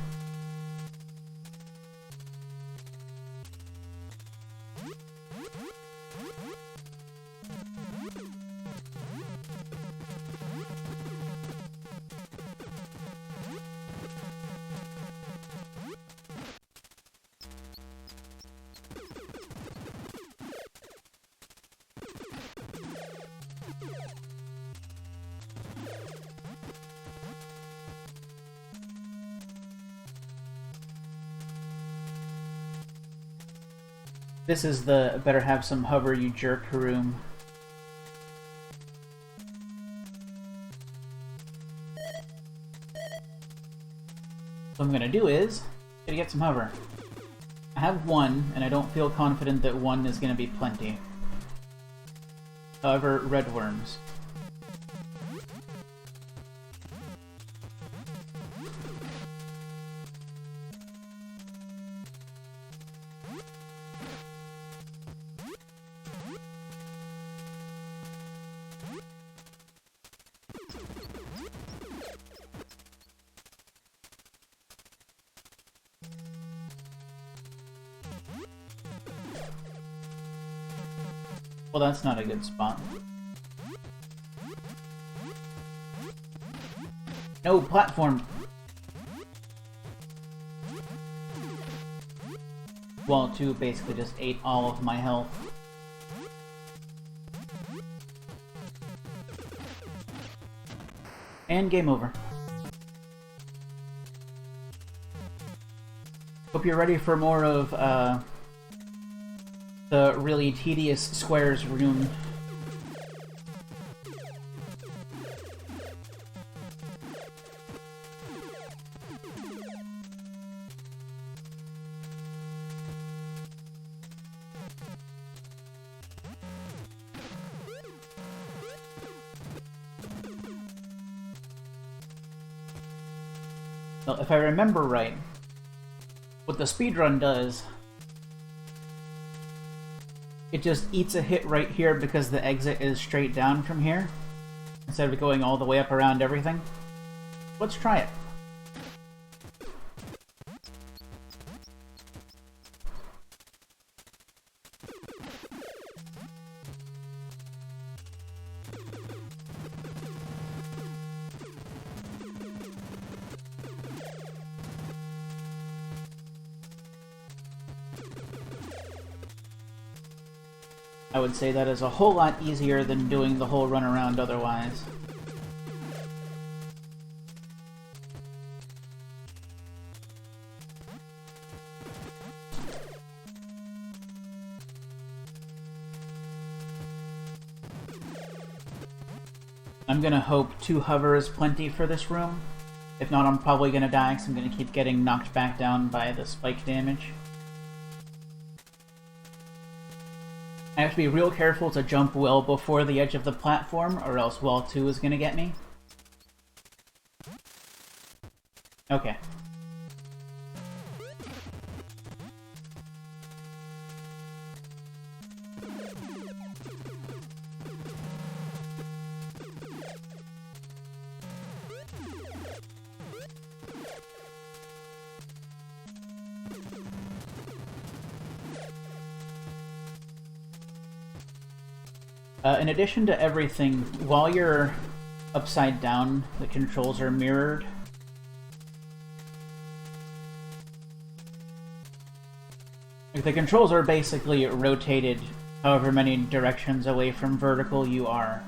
This is the better have some hover, you jerk room. What I'm gonna do is, gonna get some hover. I have one, and I don't feel confident that one is gonna be plenty. However, red worms. Well, that's not a good spot. No, platform! Wall 2 basically just ate all of my health. And game over. Hope you're ready for more of, the really tedious squares room. Well, if I remember right, what the speedrun does, it just eats a hit right here because the exit is straight down from here, instead of going all the way up around everything. Let's try it. I would say that is a whole lot easier than doing the whole run around otherwise. I'm gonna hope 2 hover is plenty for this room. If not, I'm probably gonna die because I'm gonna keep getting knocked back down by the spike damage. I have to be real careful to jump well before the edge of the platform, or else wall 2 is gonna get me. Okay. In addition to everything, while you're upside down, the controls are mirrored. The controls are basically rotated however many directions away from vertical you are.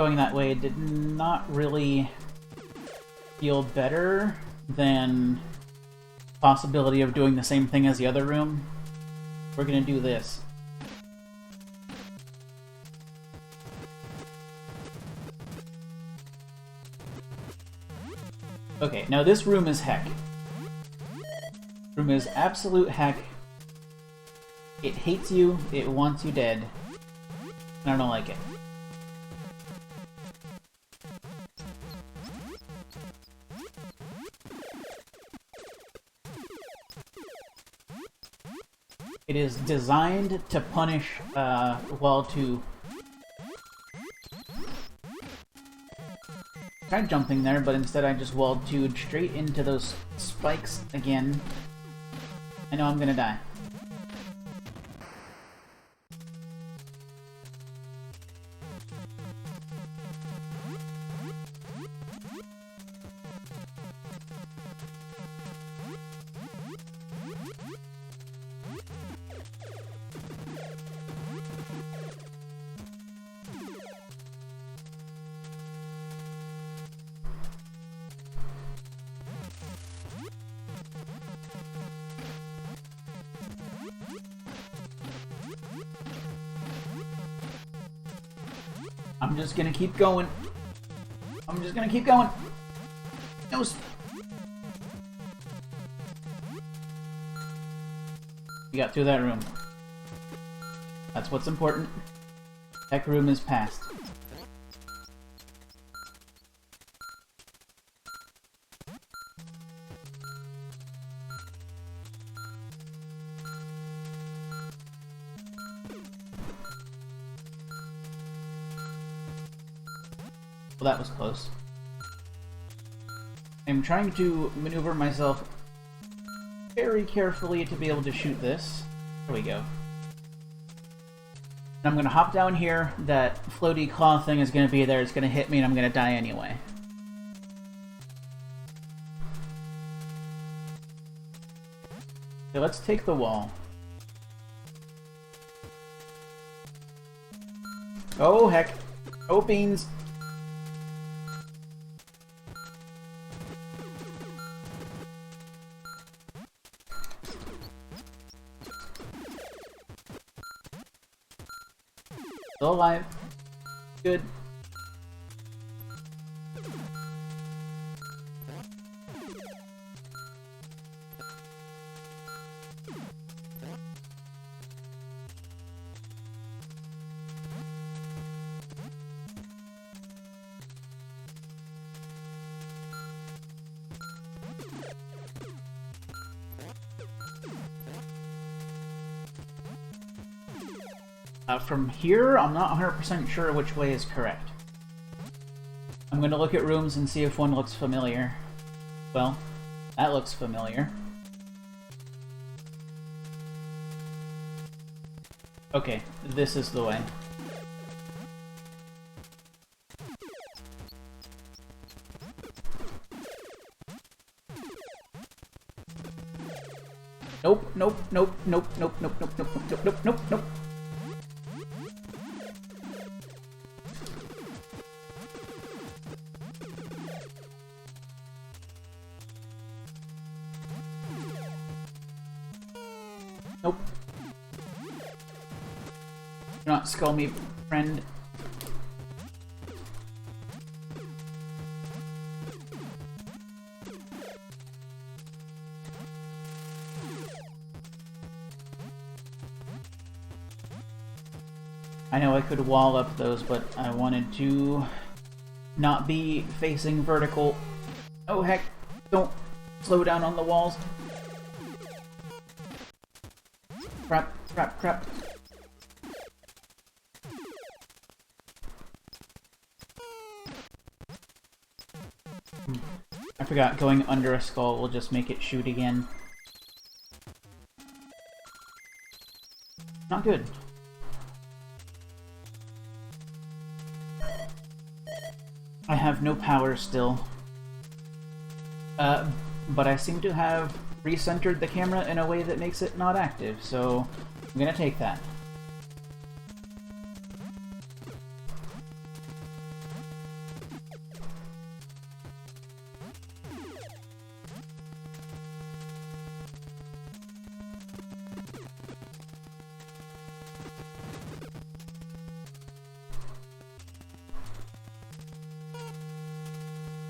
going that way did not really feel better than possibility of doing the same thing as the other room. We're gonna do this. Okay, now this room is heck. Room is absolute heck. It hates you, it wants you dead. And I don't like it. It is designed to punish, well, to... Tried jumping there, but instead I just walled to straight into those spikes again. I know I'm gonna die. I'm just gonna keep going. I'm just gonna keep going. No. We got through that room. That's what's important. Tech room is passed. Well, that was close. I'm trying to maneuver myself very carefully to be able to shoot this. There we go. And I'm gonna hop down here. That floaty claw thing is gonna be there. It's gonna hit me and I'm gonna die anyway. So let's take the wall. Oh heck. Oh beans. Still alive. Good. From here, I'm not 100% sure which way is correct. I'm going to look at rooms and see if one looks familiar. Well, that looks familiar. Okay, this is the way. Nope, nope, nope, nope, nope, nope, nope, nope, nope, nope, nope, nope. Nope. Do not skull me, friend. I know I could wall up those, but I wanted to not be facing vertical. Oh heck, don't slow down on the walls. Crap, crap, crap. I forgot, going under a skull will just make it shoot again. Not good. I have no power still. But I seem to have recentered the camera in a way that makes it not active, so I'm gonna take that.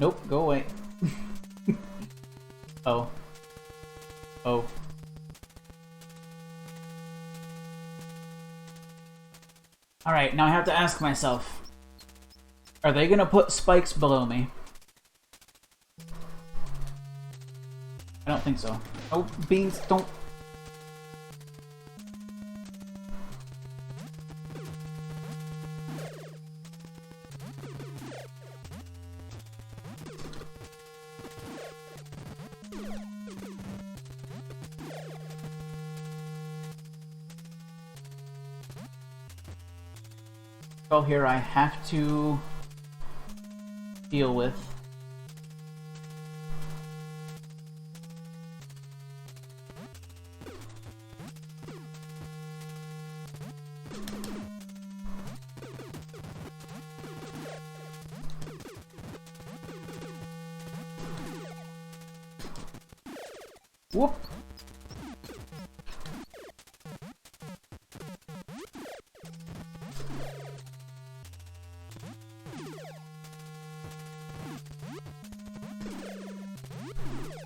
Nope, go away. Oh. Oh. Alright, now I have to ask myself, are they gonna put spikes below me? I don't think so. Oh, beans, don't... Well, here I have to deal with. Whoop!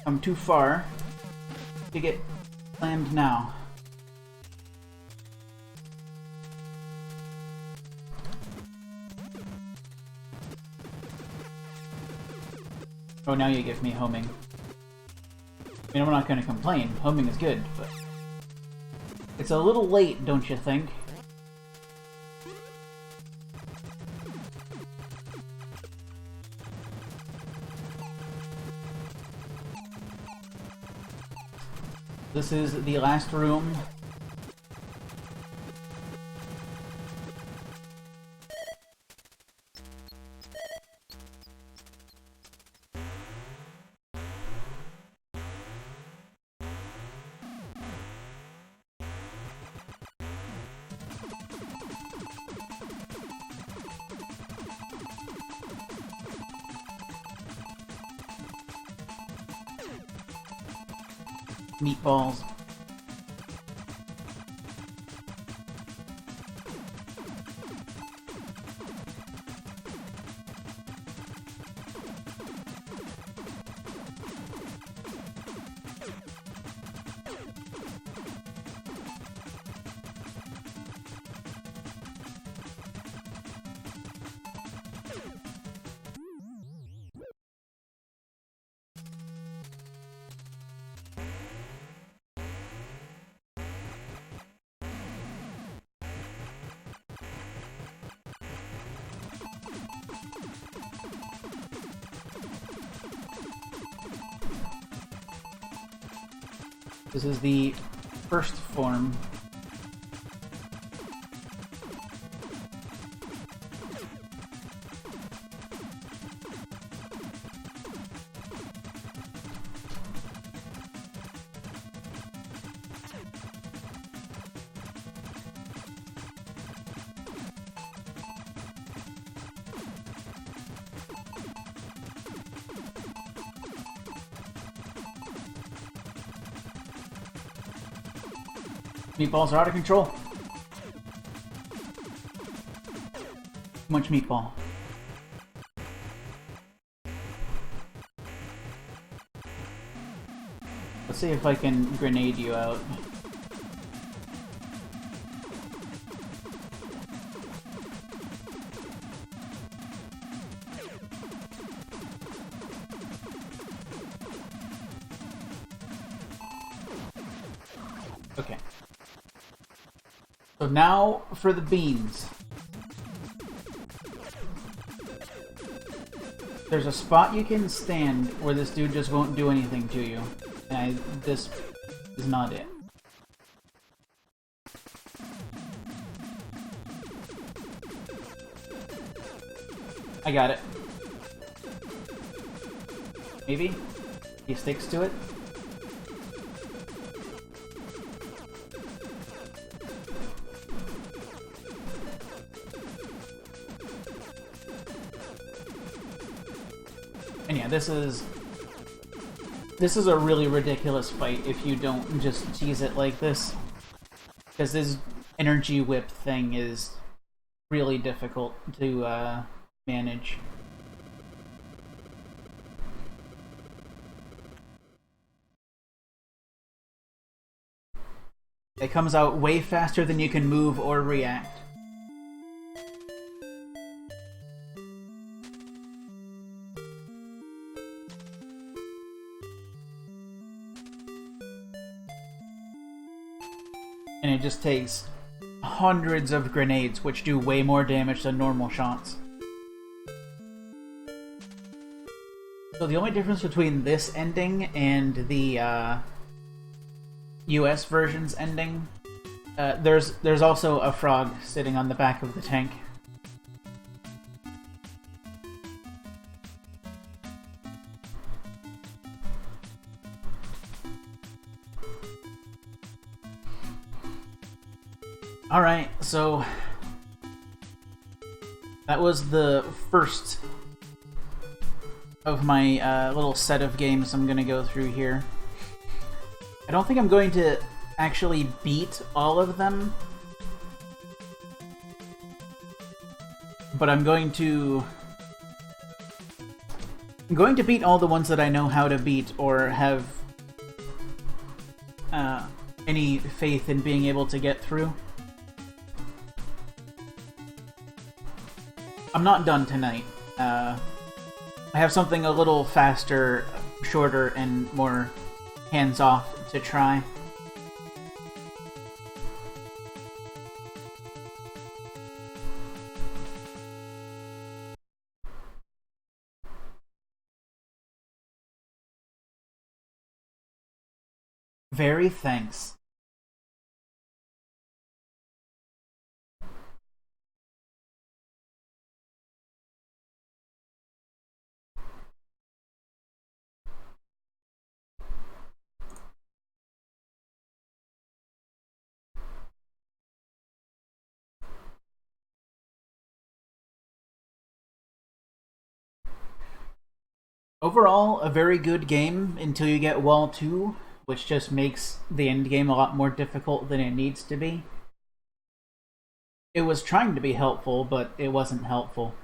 I'm too far to get slammed now. Oh, now you give me homing. I mean, I'm not going to complain. Homing is good, but... it's a little late, don't you think? This is the last room. Meatballs. This is the first form. Meatballs are out of control. Too much meatball. Let's see if I can grenade you out. Okay. So now for the beans. There's a spot you can stand where this dude just won't do anything to you. And this is not it. I got it. Maybe? He sticks to it? And yeah, this is a really ridiculous fight if you don't just tease it like this. Because this energy whip thing is really difficult to manage. It comes out way faster than you can move or react. And it just takes hundreds of grenades, which do way more damage than normal shots. So the only difference between this ending and the US version's ending, there's also a frog sitting on the back of the tank. Alright, so that was the first of my little set of games I'm gonna go through here. I don't think I'm going to actually beat all of them, but I'm going to beat all the ones that I know how to beat or have any faith in being able to get through. I'm not done tonight. I have something a little faster, shorter, and more hands-off to try. Very thanks. Overall, a very good game until you get Wall 2, which just makes the end game a lot more difficult than it needs to be. It was trying to be helpful, but it wasn't helpful.